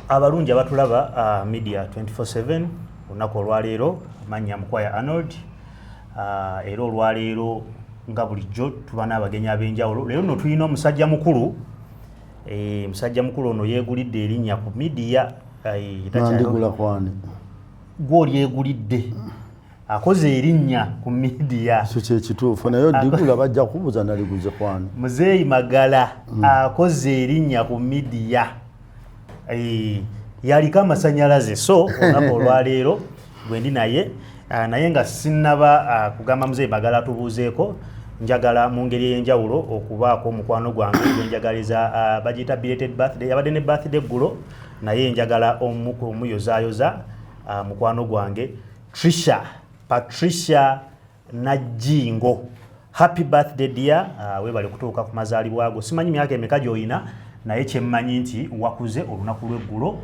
abalungi abatulaba media 24/7 olunaku olwaleero manya Mukwaya Arnold era olwaleero nga bulijjo tuba n'abagenyi ab'enjawulo. Leero nno tulina omusajja mukulu musajja mukulu ono yeegulidde erinnya ku media nandigula kwani gw'oli yeegulidde akoze erinnya ku media so kyekituufu naye digula bajja kubuuza naliguze kwani Muzeeyi Magala akoze erinnya ku media yaliko amasanyalaze so olunaku olwaleero bwendi naye nga sinnaba kugamba Muzeeyi Magala tubuuzeeko njagala mu ngeri ey'enjawulo okubaako omukwano gwange gwenjagaliza bagiyita belated birthday yabadde ne birthday ggulo naye njagala omuyozaayoza mukwano gwange Patricia Najingo. Happy birthday dear, webale kutuuka ku mazaalibwa go. Simanyi myaka emeka gy'olina naye kyemmanyi nti wakuze olunaku lw'eggulo.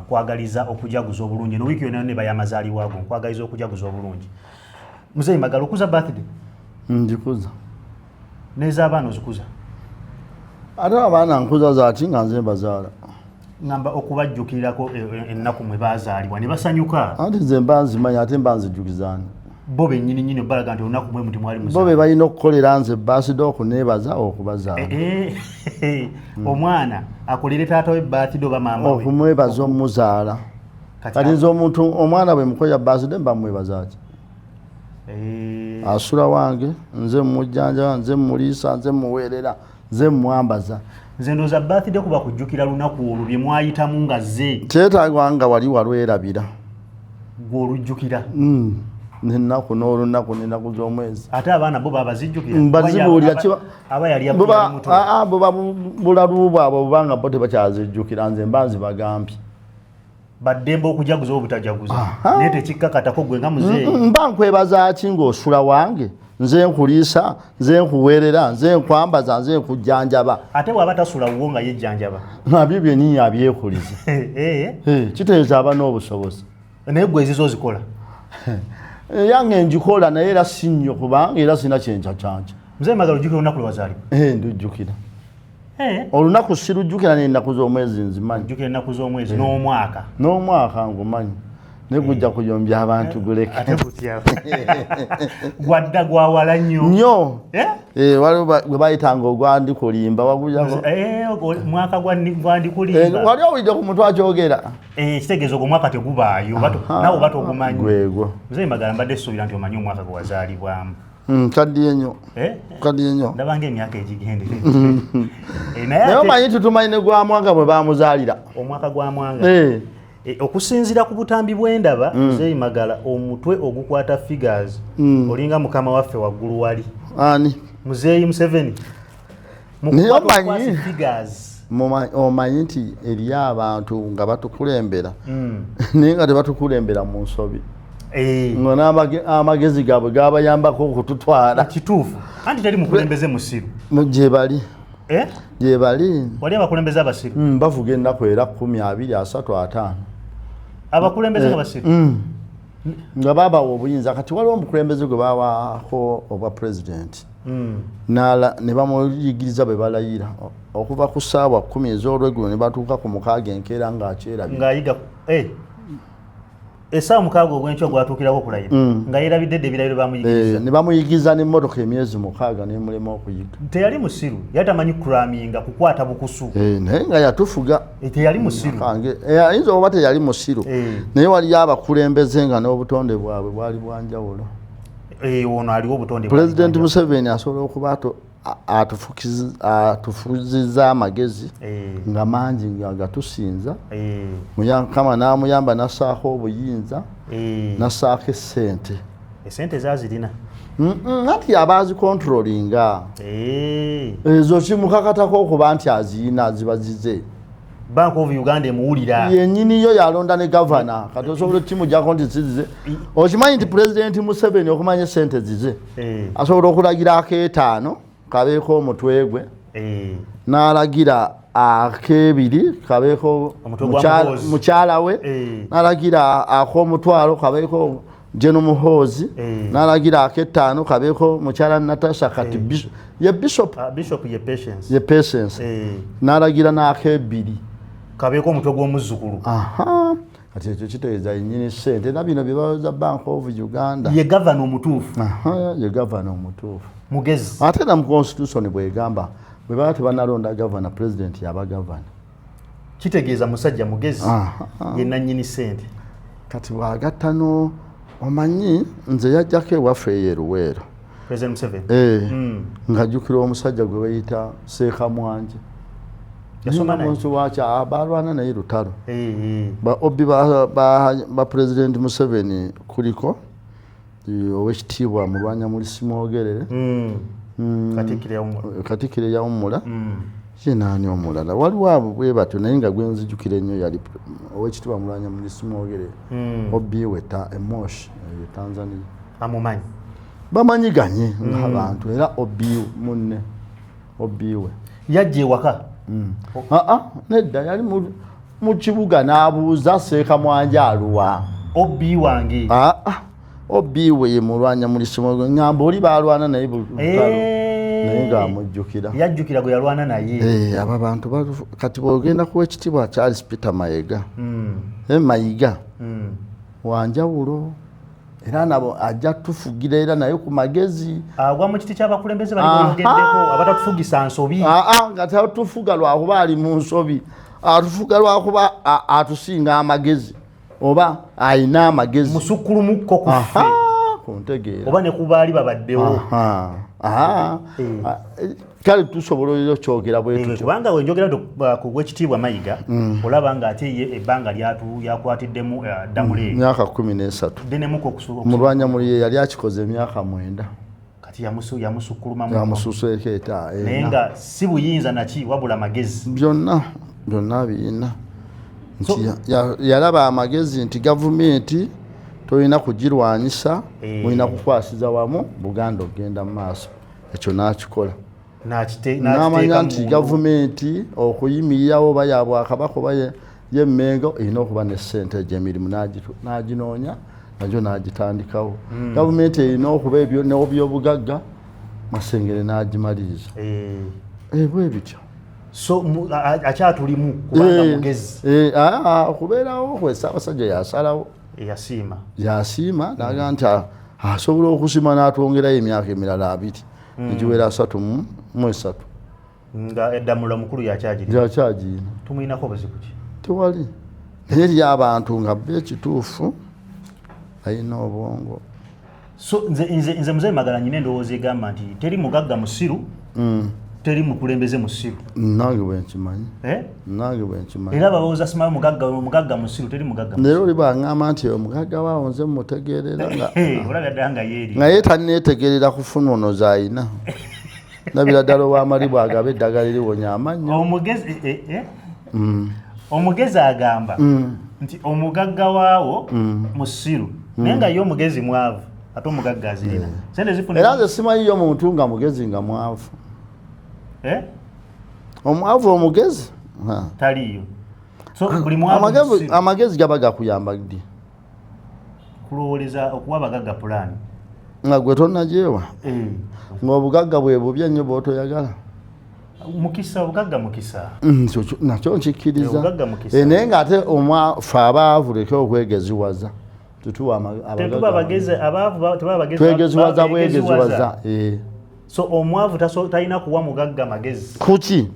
Nkwagaliza okujaguza obulungi no wiiki yonna ne bayamazaalibwa go nkwagaliza okujaguza obulungi. Muzeeyi Magala okuza birthday? Njikuza. N'ez'abaana ozikuza? Ate abaana nkuza zaati nga nze mbazaala. Ngamba okubajjukirako ennaku mwe baazaalibwa ne basanyuka. Anti nze mba nzimanya ate mba nzijjukizaani. Bo bennyini balaga nti olunaku mwe muti mwali muzaala. Bo be balina okukolera nze birthday okuneebaza okubazaala. Omwana akolere taata we birthday oba maama we? Okumwebaza omuzaala. Kati nze omuntu omwana bwe mukolera birthday mba mwebaza ki? Asula wange nze mujjanja nze muliisa nze muweerera nze mwambaza. Nze ndooza birthday kuba kujjukira lunaku olwo bye mwayitamu nga ze kyetaagwa nga wali walwerabira gw'olujjukira n'ennaku n'olunaku n'ennaku z'omwezi ate abaana bo babazijjukira mbazibuulira aba yali buba bulalu bwabwe obubanga bo tebakyazijjukira nze mba nzibagambye baddembe okujaguza obutajaguza naye tekikkakatako gwe nga muzeeyi mba nkwebaza ki ng'osula wange nze nkuliisa nze nkuweerera nze nkwambaza nze nkujjanjaba ate bw'aba tasula wuwo nga yejjanjaba nabyo byennyini abyekuliza kitegeeza aba n'obusobozi naye gwe ezizo ozikola yange njikola naye era si nnyo kubanga era sina kyencacanca. Muzeeyi Magala ojjukira olunaku lwe wazaalibwa? Ndujjukira olunaku sirujjukira n'ennaku z'omwezi nzimanyi. Ojjukira ennaku z'omwezi n'omwaka ngumanyi ne gujja kuyombya abantu guleke. Ate gutya gwadda gwawala nnyo waliwo gwe bayitanga ogwandikulimba wagujjako mwaka gwandikulimba wali owulidde ku muntu akyogera kitegeeza ogwo omwaka tegubaayo nawe oba togumanyi. Gwegwo Muzeeyi Magala mbadde suubira nti omanyi omwaka gwe wazaalibwamu. Kaddiye nnyo ndaba ng'emyaka egigendere naye omanyi tutumanyi ne gwa mwanga bwe baamuzaalira omwaka gwa mwanga okusinziira ku butambi bw'endaba Muzeeyi Magala omutwe ogukwata figures olinga mukama waffe waggulu wali ani Muzeeyi Museveni omanyi nti eri abantu nga batukulembera naye nga tebatukulembera mu nsobi amagezi gaabwe gabayambako okututwala kituufu anti teri mukulembeze musiru gyebali gyebali wali abakulembeze abasiru bavuga ennaku era 225 abakulembeze abasiru nga babawa obuyinza kati waliwo omukulembeze gwe bawaako obwa pulezidenti ne bamuyigiriza bwe balayira okuva ku ssaawa 10 ez'olweggulo ne batuuka ku 6 enkeera ng'akyerabye ng'ayiga essaawa 6 ogw'enkya gwatuukirako okulayira nga yeerabidde dde ebirayiro bamuyigiriza ne bamuyigiriza n'emmotoka emyezi 6 n'emulema okuyiga. Teyali musiru yali tamanyi kuraminga kukwata bukusu naye nga yatufuga teyali musiru ayinza oba teyali musiru naye waliyo abakulembeze nga n'obutonde bwabwe bwali bwanjawulo. Ono aliwo obutonde Pulezidenti Museveni asobola okuba atufuzizza amagezi nga mangi nga gatusinza Mukama n'amuyamba nassaako obuyinza nassaako essente zazirina nati abaazikontrolinga ezo kimukakatako okuba nti aziyina ziba zize Bank of Uganda emuwulira yennyini yo yalonda ne gavana kati osobola okimuggyako nti zize okimanyi nti Pulezidenti Museveni okumanya essente zize asobola okulagira akeetaano kabeeko omutwe gwe n'alagira ak'ebiri kabeeko mukyala we n'alagira ak'omutwalo kabeeko Jeno Muhoozi n'alagira ak'ettaano kabeeko mukyala Natasha kati ye Bishop ye Patience n'alagira n'ak'ebiri kabeeko omutwe gw'omuzzukulu. Kati ekyo kitegeeza nnyini ssente era bino bye bawoza Bank of Uganda. Ye gavana omutuufu. Ye gavana omutuufu. Mugezi. Ate na mu constitution bw'egamba bwe baba tebanalonda gavana president yaba gavana. Kitegeeza musajja mugezi ye nannyini ssente. Kati bw'agattano omanyi nze yajjako ewaffe eyeruweero. President Museveni. Ng'ajjukira omusajja gwe bayita Seeka Mwanje. Yasoma naye. Munsi waakyo balwana naye lutalo. Ba obi ba President Museveni kuliko owekitiibwa Mulwannyammuli Simwogerere. Katikkiro yawummula. Ye naani omulala waliwo abo bwe batyo naye nga gwenzijjukira ennyo yali owekitiibwa Mulwannyammuli Simwogerere. Obi weta Emosh Tanzania. Amumanyi. Bamanyiganye ng'abantu era Obi munne Obi we. Yajja ewaka. Nedda yali mu kibuga n'abuuza Seeka Mwanje aluwa. Obi wange. Obi we ye Mulwannyammuli Simwogerere ngamba oli balwana naye bulutalo naye ng'amujjukira. Yajjukira gwe yalwana naye. Abo bantu kati bw'ogenda ku wekitiibwa Charles Peter Mayiga. Mayiga wanjawulo. Era nabo ajja tufugira era naye ku magezi. Agwa mu kiti ky'abakulembeze bali bogeddeko abatatufugisa nsobi. Nga tatufuga lwakuba ali mu nsobi. Atufuga lwakuba atusinga amagezi. Oba ayina amagezi. Musukulumukko ku ffe. Kuntegeera. Oba ne ku baali babaddewo. Kale tusobola kyogera bwe tutyo. Kubanga we njogera ku gw'ekitiibwa Mayiga olaba ng'ate ye ebbanga yakwatiddemu Damule. Myaka 13. Denemuko okusuka. Mulwannyammuli ye yali akikoze emyaka 9. Kati yamusukulumamu. Yamususuekeeta. Naye nga si buyinza naki wabula magezi. Byonna birina. Yalaba amagezi nti gavumenti tolina kugirwanyisa, olina kukwasiza wamu Buganda okgenda mu maaso. Ekyo n'akikola. N'amanya nti gavumenti okuyimirirawo oba ya Bwakabaka oba y'emmengo erina okuba ne ssente egy'emirimu n'aginoonya nagyo n'agitandikawo. Gavumenti erina okuba n'ebyobugagga Masengere n'agimaliriza. Bwe bityo. So akyatulimu kubanga mugezi. Okubeerawo kwe Ssaabasajja yasalawo. Yasiima n'agamba nti asobola okusima n'atwongerayo emyaka emirala 2 egiwera 33. Nga Eddamula mukulu yakyagirina. Tumuyinako buzibu ki? Tewali. Naye eri abantu nga ekituufu ayina obwongo. So nze Mzee Magala nyine endowooza egamba nti teri mugagga musiru. Teri mukulembeze musiru. Nange bwe nkimanyi. Era balowooza simanyi mugagga musiru teri mugagga musiru. Leero oli bw'aŋŋamba nti omugagga waawo nze mutegeerera olabadde nga yeeri. Nga ye tanneetegerera kufuna ono z'ayina. Nabira ddala ow'amali bw'agaba eddagala liwonya amannyo. Omugezi agamba nti omugagga waawo musiru naye nga ye omugezi mwavu ate omugagga azirina. Era nze simanyiyo muntu nga mugezi nga mwavu. Omwavu omugezi taliyo. So buli mwavu amagezi gaba gakuyamba ddi? Kulowooleza okuwa abagagga pulaani. Nga gwe tonnajeewa. Ng'obugagga bwe bubi ennyo bw'otoyagala. Mukisa obugagga mukisa. Nakyo nkikkiriza. Naye ng'ate ffe abaavu leke okwegeziwaza. Twegeziwaza bwegeziwaza. So omwavu talina kuwa mugagga magezi. Kuki?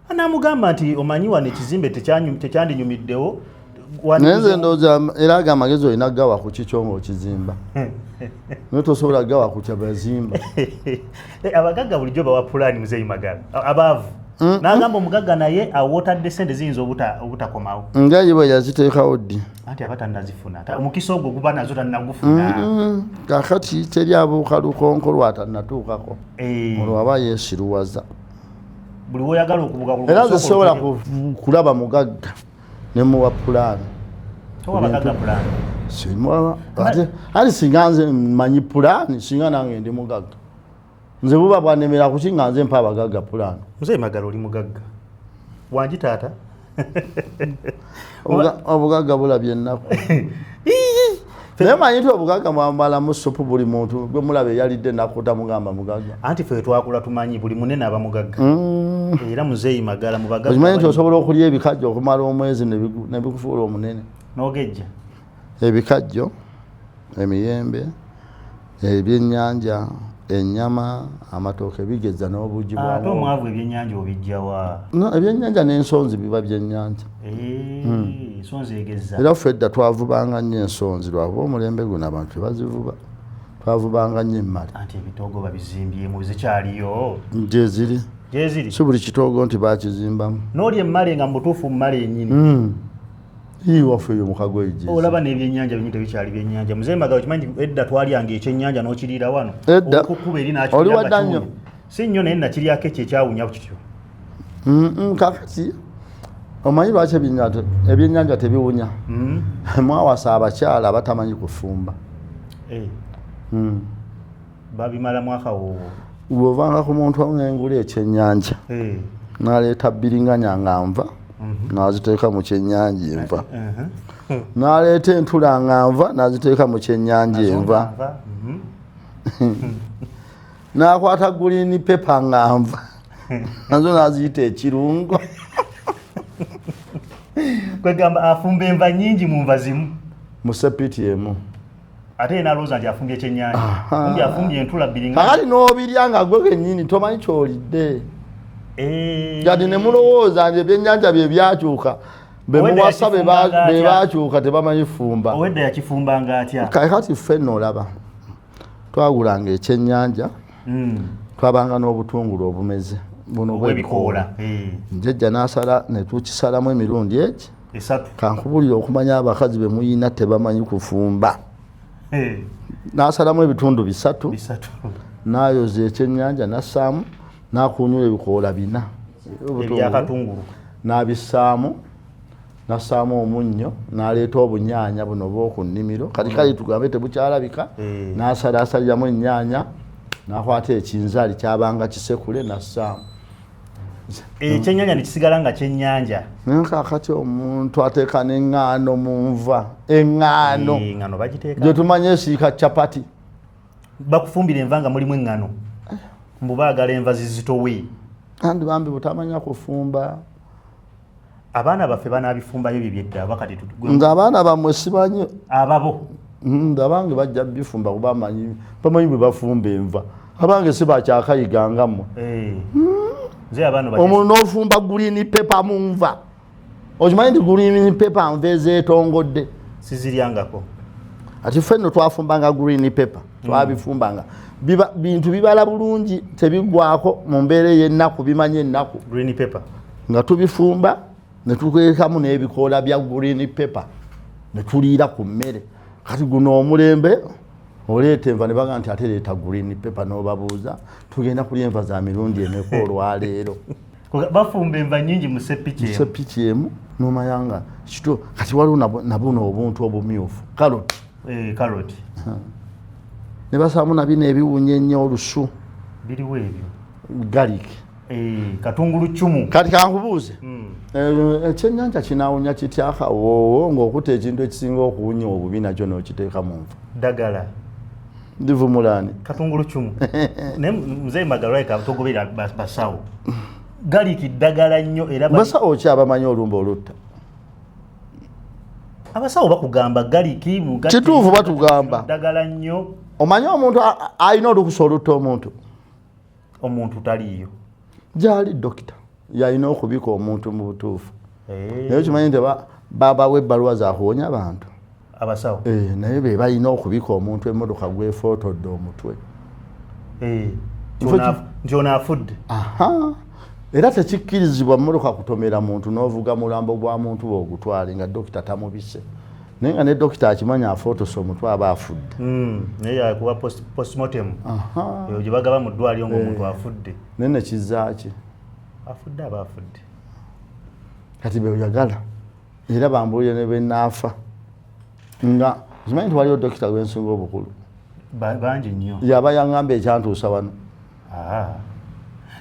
Anamugamba nti omanyi wano ekizimbe tekyandinyumiddewo. Nze ndowooza era ago amagezi olina gawa ku kikyo ng'okizimba. Naye tosobola gawa ku kyabazimba. Abagagga bulijjo bawa pulaani Mzee Magala. Abaavu. N'agamba omugagga naye awootadde ssente ziyinza obutakomawo. Nga ye bwe yaziteekawo ddi? Anti aba tannazifuna. Omukisa ogwo guba nazo tannagufuna. Kaakati teri abuuka lukonko lwatannatuukako. Olwo aba yeesiruwaza. Buli woyagala okubuuka era nze sobola kulaba mugagga ne muwa pulaani. Towa bagagga pulaani. Ate singa nze mmanyi pulaani singa nange ndi mugagga. Nze buba bwanemera kuki nga nze mpa abagagga pulaani. Mzee Magala oli mugagga. Wangi taata. Obugagga bulabye ennaku. Naye manyi nti obugagga mwambalamu ssupu buli muntu gwe mulaba eyalidde ennaku tamugamba mugagga. Anti ffe twakula tumanyi buli munene aba mugagga. era muzeeyi magala mu bagagga okimanyi nti osobola okulya ebikajjo okumala omwezi ne bikufuula omunene n'ogejja ebikajjo emiyembe ebyennyanja ennyama amatooke bigeza n'obuugi bwamu ate omwavu ebyennyanja obijjawa ebyennyanja n'ensonzi biba byennyanja ensonzi egeza era ffe edda twavubanga nnyo ensonzi lwakuba omulembe guno abantu tebazivuba twavubanga nnyo emmale anti ebitoogo babizimbyemu zikyaliyo gyeziri si buli kitoogo nti bakizimbamu n'oli emmale nga mubutuufu mmale ennyini waffe eyo mukago ejje olaba n'ebyennyanja binyite bikyali byennyanja muzeeyi magalo kimanyi nti edda twalyanga ekyennyanja n'okiriira wano okukuba eri oliwadda nnyo si nnyo naye nakiryako ekyo ekyawunya kityo kakati omanyi lwaki ebyennyanja tebiwunya mwawasa abakyala batamanyi kufumba babimala mwaka woowo bw'ovanga ku muntu ng'engula ekyennyanja n'aleeta bbiriŋŋanya nga nva n'aziteeka mu kyennyanja enva n'aleeta entula nga nva n'aziteeka mu kyennyanja enva n'akwata guliini pepa nga nva nazo n'aziyita ekirungo kwegamba afumba enva nnyingi mu nva zimu mu sepiti emu ate nalowooza nti afumbye ekyennyanja kumbi afumbye entula bbiri kakati n'obirya nga gwe kennyini tomanyi kyolidde kati ne mulowooza nti ebyennyanja bye byakyuka be muwasa be bakyuka tebamanyi fumba owedda yakifumbanga atya kakati ffe nno olaba twagulanga ekyennyanja twabanga n'obutungulu obumeze buno bwebikoola njejja n'asala ne tukisalamu emirundi egi kankubulira okumanya abakazi be muyina tebamanyi kufumba n'asalamu ebitundu bisatu n'ayoza ekyennyanja n'assaamu n'akunyula ebikoola 4 ebyakatungulu n'abissaamu n'assaamu omunnyo n'aleeta obunyaanya buno bw'oku nnimiro kati tugambe tebukyalabika n'asalaasaliramu ennyaanya n'akwata ekinzaali kyabanga kisekule n'assaamu ekyennyanja nekisigala nga kyennyanja naye kaakati omuntu ateeka n'eŋŋaano mu nva eŋŋaano gye tumanye esiika capati bakufumbira enva nga mulimu eŋŋano mbu baagala enva zizitowe andi bambi butamanya kufumba abaana baffe banaabifumbayo byebyedda bakati nga abaana bammwe simanyi ababo abange bajja bifumba kuba bamanyi bwe bafumba enva abange si bakyakayigangammwe omuntu n'ofumba guliini pepa mu nva okimanyi nti guliini pepa nva ezeetongodde siziryangako ati ffe nno twafumbanga guliini pepa twabifumbanga bintu bibala bulungi tebigwako mu mbeera ey'ennaku bimanye ennaku green pepper nga tubifumba ne tukwekamu n'ebikoola bya green pepper ne tuliira ku mmere kati guno omulembe oleeta enva ne baga nti ate leeta green pepper n'obabuuza tugenda kulya enva za mirundi emeka olwaleero bafumba enva nnyingi mu sepiki emu n'omayanga kito kati waliwo nabuno obuntu obumyufu karoti ne basaamu nabino ebiwunya ennyo olusu biriwo ebyo garlic katungulu cumu kati kankubuuze ekyennyanja kinaawunya kitya akawoowo ng'okuta ekintu ekisinga okuwunya obubi nakyo n'okiteeka mu nva ddagala ndivumulaani katungulu cumu naye muzeeyi magalwaika togobera basawo garlic ddagala nnyo era basawo ki abamanyi olumba olutta abasawo bakugamba garlic kituufu batugamba ddagala nnyo omanyi omuntu alina olukusa olutta omuntu taliiyo gyali dokita yalina okubika omuntu mu butuufu naye kimanyi nti babawa ebbaluwa zakuwonya abantu abasawo naye be balina okubika omuntu emmotoka gwefootodde omutwe nti ono afudde era tekikkirizibwa mmotoka kutomera muntu n'ovuga mulambo gwa muntu bw'ogutwale nga dokita tamubise naye nga ne dokita akimanya afootose omutwe aba afudde naye yakuba postmortem eyo gye bagaba mu ddwaliro ng'omuntu afudde naye nekizaaki afudde aba afudde kati beoyagala era bambuulire ne benaafa nga kimanyi nti waliwo dokita gwensinga obukulu bangi nnyo yaba yaŋŋamba ekyantuusa wano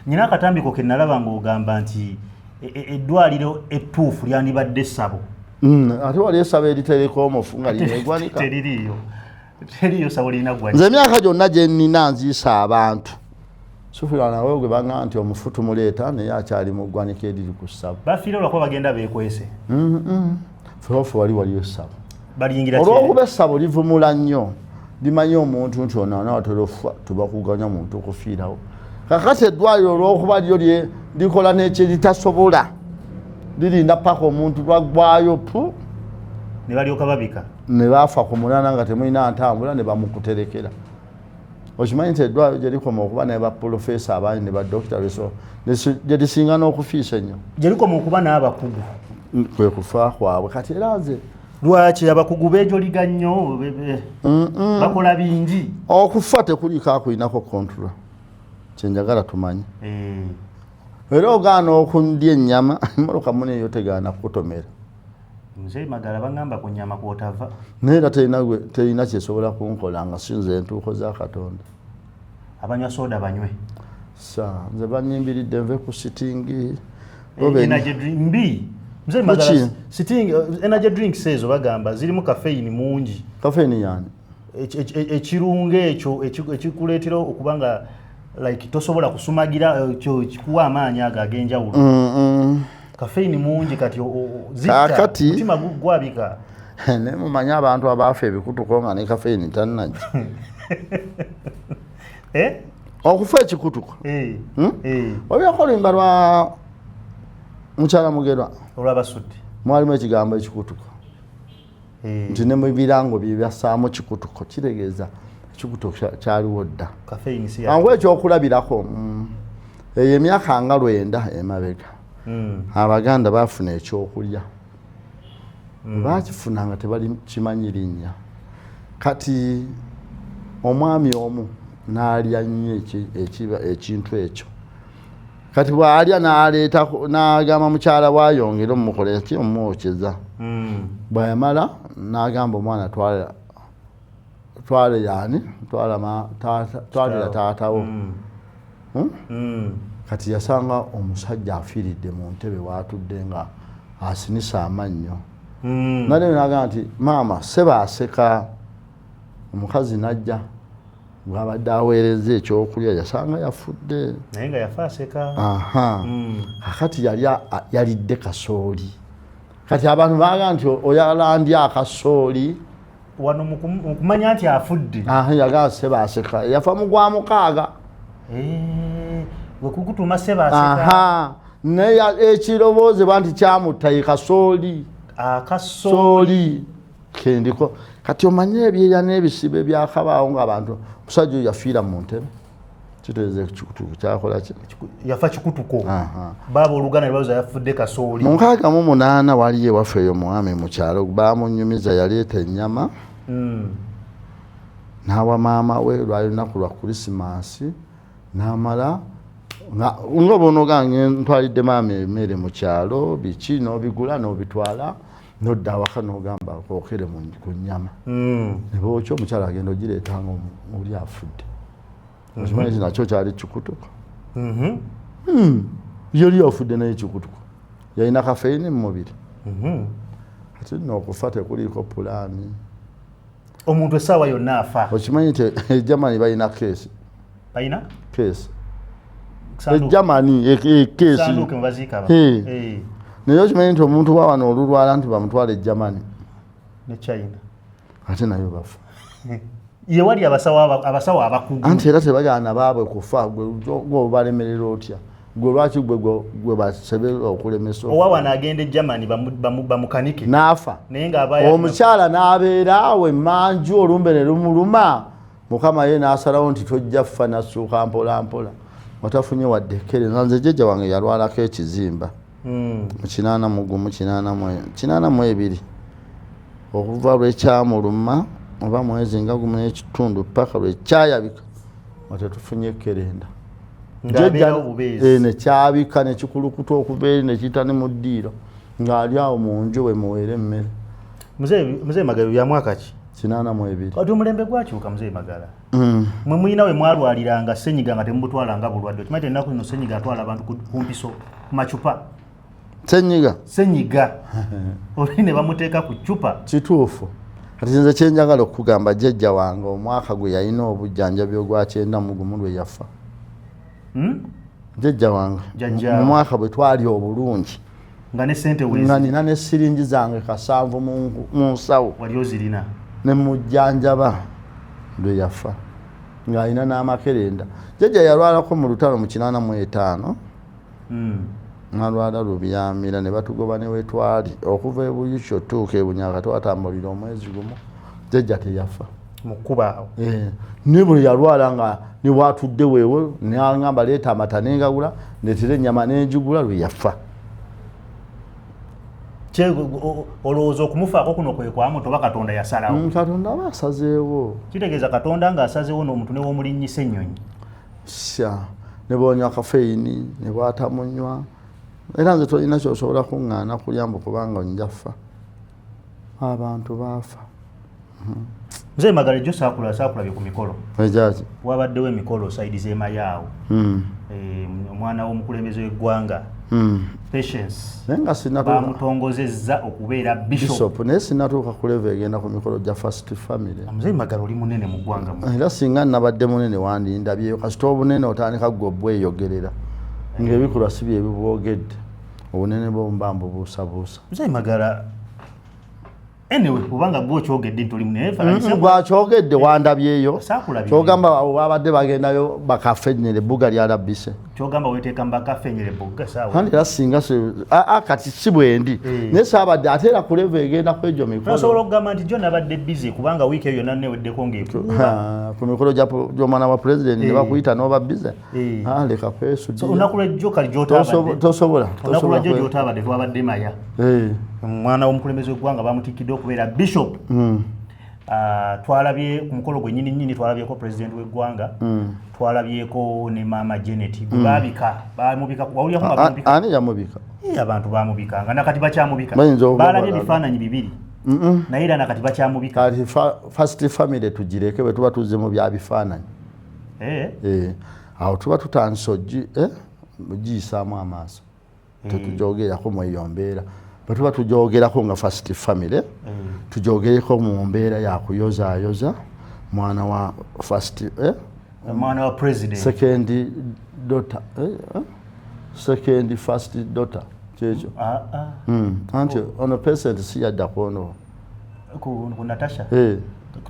nyina akatambiko ke nalaba ng'ogamba nti eddwaliro ettuufu lyandibadde essabo ate wali essabo eritereka omufu nga liregwanika teriiyo sabo lirina gwanika nze emyaka gyonna gye nnina nziisa abantu Sufira nawe gwe banga nti omufutu muleeta naye akyali mu ggwanika eriri ku ssabo. Bafiira olwakuba bagenda beekwese. Feofu waliyo essabo. Baliyingira olw'okuba essabo livumula nnyo limanyi omuntu nti ono anaatera okufa tubakuganya muntu okufiirawo. Kakati eddwaliro olw'okuba lyo likola n'ekiritasobola lirinda paka omuntu lwaggwayo pu ne balyoka babika ne baafa ku munana nga temulina ntambula ne bamukuterekera. Okimanyi nti eddwaliro gye likoma okuba ne baprofesa abangi ne badokita gye lisinga n'okufiisa ennyo. Gye likoma okuba n'abakugu kwe kufa kwabwe kati era nze lwaki abakugu beejoliga nnyo bakola bingi. Okufa tekuliko akulinako kontrol kyenjagala tumanyi. Era ogaana okundya ennyama emmotoka muneeyo tegaana kutomera. Mzee Magala bangamba ku nnyama kw'otava. Naye era terina kyesobola kunkola nga sinze entuuko za Katonda. Abanywa soda banywe. Nze banyimbiridde nve ku sitingi. Energy drink mbi. Mzee Magala sitting energy drinks ezo bagamba zirimu caffeine mungi. Caffeine yani ekirunge ekyo ekikuleetera okubanga like tosobola kusumagira ekyo kikuwa amaanyi ag'enjawulo. Caffeine mungi kati zikka mutima gwabika. Ne mumanya abantu abaafa ebikutuko nga ne caffeine tannajja. Okufa ekikutuko. Obyakolimba lwa mukyala Mugerwa olw'abasudde mwalimu ekigambo ekikutuko. Nti ne mu birango bye byasaamu kikutuko kitegeeza ekikutuko kyaliwo dda. Caffeine si angwe ekyokulabirako eyo emyaka nga 9 emabega. Abaganda baafuna ekyokulya. Baakifuna nga tebali kimanyi linnya. Kati omwami omu n'alya nnyo ekintu ekyo. Kati bw'alya n'aleeta n'agamba mukyala bw'ayongera omukolera ki omwokyeza. Bw'ayamala n'agamba omwana twale yani twalira taatawo. Kati yasanga omusajja afiiridde mu ntebe waatudde nga asinisa amannyo. Nale n'agamba nti maama sebaaseka. Omukazi n'ajja bw'abadde aweereza ekyokulya yasanga yafudde. Naye nga yafa aseka. Kakati yalidde kasooli. Kati abantu baaga nti oyalandya akasooli wano mukumanya nti afudde. Yagamba sebaaseka yafa mu gwa mukaaga. Wekukutuma sebaaseka. Naye ekiroboozebwa nti kyamutta kasooli. Akasooli kendiko kati omanye ebyeya n'ebisibe byakabaawo ng'abantu musajja oyo yafiira mu ntebe. Kitegeeza ekikutuko kyakola ki? Yafa kikutuko. Baaba oluganda ne babuuza yafudde kasooli. Mu 68 waliyo ewaffe eyo mwami mu kyalo baamunyumiza yaleeta ennyama. N'awa maama we lwali lunaku lwa Krisimansi n'amala nga bonogange ntwalidde maama emmere mu kyalo biki n'obigula n'obitwala n'odda awaka n'ogamba okwokere ku nnyama. Ne bookya omukyala agenda ogireeta nga oli afudde. Okimanyi nti nakyo kyali kikutuko. Yali afudde naye kikutuko. Yalina kafeini mu mubiri. Ate n'okufa tekuliiko pulaani. Omuntu essaawa yonna afa. Okimanyi nti Germany balina keesi. Balina? Keesi. Germany keesi. Sanduuke mubaziika ba. Naye okimanyi nti omuntu wa wano olulwala nti bamutwale Germany. Ne China. Ate nayo bafa. Ye wali abasawo abakugu. Anti era tebagaana baabwe kufa gwe balemerera otya. Gwe lwaki gwe basobera okulemesa. Owawa n'agenda Germany bamukanike. N'afa. Naye ng'abaaya omukyala n'abeera awo emmanju olumbe ne lumuluma. Mukama ye n'asalawo nti tojja ffa n'assuuka mpola mpola. Watafunye wadde ekkere. Nze jjajja wange yalwalako ekizimba. Mu 82 okuva lwekyamuluma oba mwezi nga gumu n'ekitundu paka lwekyayabika nga tetufunye ekkerenda. Nekyabika nekikulukuta okuva eri nekiyita ne mu ddiiro ng'ali awo mu nju we muweere emmere. Mzee Magala bya mwaka ki? 82. Kati omulembe gwakyuka Mzee Magala. Mwe muyina we mwalwaliranga ssenyiga nga temubutwalanga bulwadde. Okimanyi ennaku zino ssenyiga atwala abantu ku mpiso ku macupa. Ssenyiga oli ne bamuteeka ku ccupa. Kituufu. Kati nze kyenjagala okugamba jjajja wange omwaka gwe yalina obujjanjabi ogwa 91 lwe yafa. jjajja wange mu mwaka bwe twali obulungi nga ne sente nga nina ne siringi zange 7 mu nsawo wali ozirina ne mujjanjaba lwe yafa ng'alina n'amakerenda. Jjajja yalwalako mu lutalo mu 85 n'alwala lubyamira ne batugoba ne wetwali okuva e Buyisho tuuka e Bunyaka twatambulira omwezi gumu jjajja teyafa mukuba ne bwe yalwala nga ne bwatudde weewe n'aŋŋamba leeta amata n'engabula ndeetera ennyama n'enjigula lwe yafa. olowooza okumufaako kuno kwe kwamu toba Katonda yasalawo? Katonda aba asazeewo. Kitegeeza Katonda ng'asazeewo n'omuntu ne w'omulinnyisa ennyonyi ne bwonywa kafeyini ne bwatamunywa era nze tolina kyosobola kuŋŋaana kulyambu kubanga onjafa abantu baafa. Mzee Magala jjo saakulabye ku mikolo ejaki wabaddewo emikolo sayidi z'emayaawo omwana w'omukulembeze w'eggwanga Patience bamutongozezza okubeera bishop naye sinnatuuka kuleva egenda ku mikolo gya First Family. Mzee Magala oli munene mu ggwanga era singa nabadde munene wandindabyeyo kasita obunene otandika gwe obweyogerera ng'ebikolwa si bye bibwogedde obunene bw'omubambu buusabuusa. Mzee Magala anyway kubanga bw'okyogedde ntoli munene bwakyogedde wandabyeyo kyogamba abadde bagendayo bakafenyere ebbuga lya Labise kyogamba weteeka mbakafenyere ebbuga saawa kandi era singa kati si bwendi naye saabadde ate era kuleva egenda ku egyo mikolo osobola okugamba nti jjo nabadde busy kubanga wiiki eyo yonna neweddeko ku mikolo gy'omwana wa pulezidenti ne bakuyita n'oba busy leka kwesudira olunaku lwejjo kali tosobola olunaku lwejjo gy'otaabadde twabadde maya omwana w'omukulembeze w'eggwanga bamutikidde okubeera bishop. Twalabye ku mukolo gwe nnyini twalabyeko pulezidenti w'eggwanga twalabyeko ne maama Janet baabika bamubika ani yamubika abantu bamubikanga nakati bakyamubika balabye ebifaananyi bibiri naye era nakati bakyamubika kati First Family tugireke bwe tuba tuzze mu bya bifaananyi awo tuba tutandise ogiyisaamu amaaso tetujogerako mweyo mbeera bwe tuba tujogerako nga First Family tujogereko mu mbeera yakuyozaayoza mwana wa mwana wa president second daughter second first daughter kyekyo anti ono percent si yadda kuono ku Natasha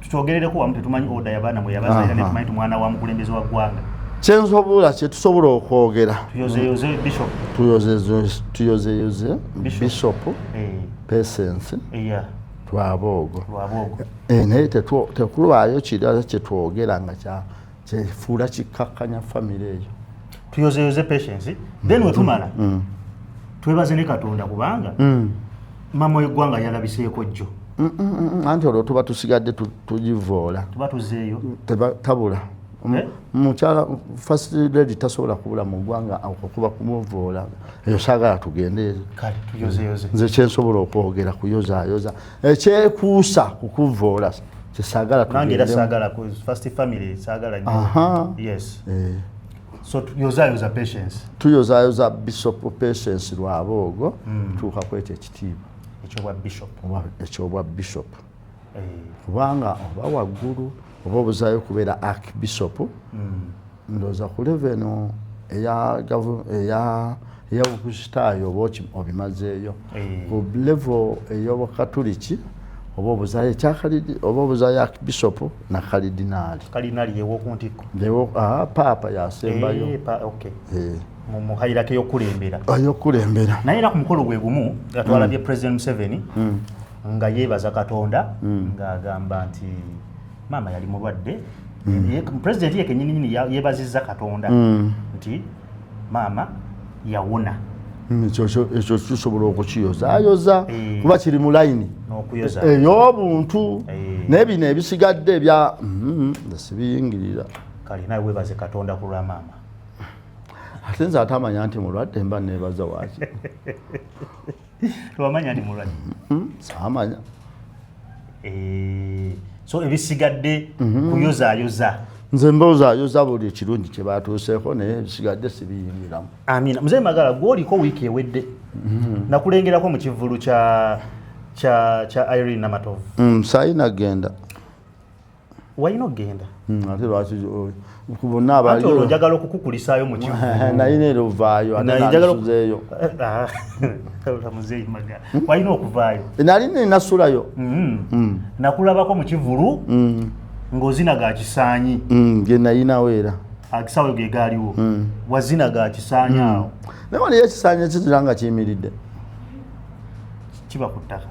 tutogerereko wamu tetumanyi oda yabaana mwe yabaza era netumanyi mwana wa mukulembeze wa ggwanga kyensobola kye tusobola okwogera tuyozeyoze bishop Patience Lwaboogo naye tekulwayo kirala kye twogera nga kyefuula kikkakkanya famire eyo tuyozeyoze Patience then wetumala twebaze ne Katonda kubanga mama w'eggwanga yalabiseeko jjo anti olwo tuba tusigadde tugivoola tuba tuzeeyo tabula mukyala First Lady tasobola kubula mu ggwanga okuba kumuvoola eyo saagala tugende nze kyensobola okwogera kuyozaayoza ekyekuusa kukuvoola kyesaagala tugendera First Family saagala yes so tuyozaayoza Patience tuyozaayoza Bishop Patience Lwaboogo tuuka kwekyo ekitiibwa ekyobwa bishop kubanga oba waggulu oba obuzaayo kubeera Archbishop ndowooza ku leveno ey'obukrisitaayo oba obimazeeyo ku level ey'obukatuliki oba obuzaayo ekyakalidi oba obuzaayo Archbishop na kalidinaali yewokuntikko paapa yasembayo mu hayirako ey'okulembera naye era ku mukolo gwe gumu twalabye President Museveni nga yeebaza Katonda ng'agamba nti maama yali mulwadde pulezidenti ye kennyini yeebazizza Katonda nti maama yawona ekyo kisobola okukiyozaayoza kuba kiri mu layini ey'obuntu naye bino ebisigadde ebya sibiyingirira kale nawe weebaze Katonda ku lwa maama ate nze atamanya nti mulwadde mba neebaza waki tewamanya nti mulwadde saamanya so ebisigadde kuyozaayoza nze mbozaayoza buli ekirungi kye batuuseeko naye ebisigadde sibiyingiramu. Amina. Mzee Magala gw'oliko wiiki ewedde nakulengerako mu kivvulu kya Irene Namatovu saayi nagenda wayino genda ate lwaki kubona abali olwo njagala okukukulisaayo mu kivu naye neero vaayo ate nansuzeeyo muzeeyi maga wayina okuvaayo nali nenasulayo nakulabako mu kivulu ng'ozina ga kisaanyi ge nayinawo era akisawo ge gaaliwo wazina ga kisaanyi awo naye waliyo ekisaanyi ekizira nga kiyimiridde kiba ku ttaka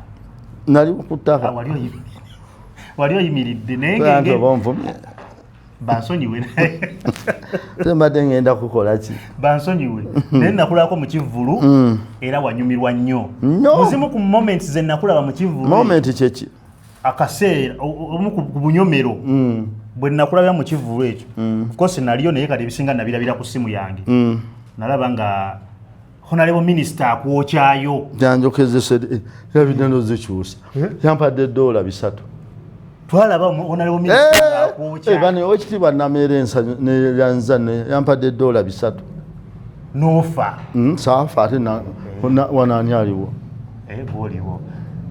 nali ku ttaka wali oyimiridde naye bansonyiwe tembadde ngenda kukola ki bansonyiwe naye nakulabako mu kivulu era wanyumirwa nnyo muzimu ku moments ze nakulaba mu kivulu moment kyeki akaseera omu ku bunyomero bwe nakulabira mu kivulu ekyo kosi naliyo naye kati ebisinga nabirabira ku simu yange nalaba nga honorable minister akwokyayo janjokezese yabidendo zikyusa yampadde $3 twalaba honorable minister akwokya bane okitibwa namere neyanza yampadde $3 nofa safa ate wanani aliwo bwoliwo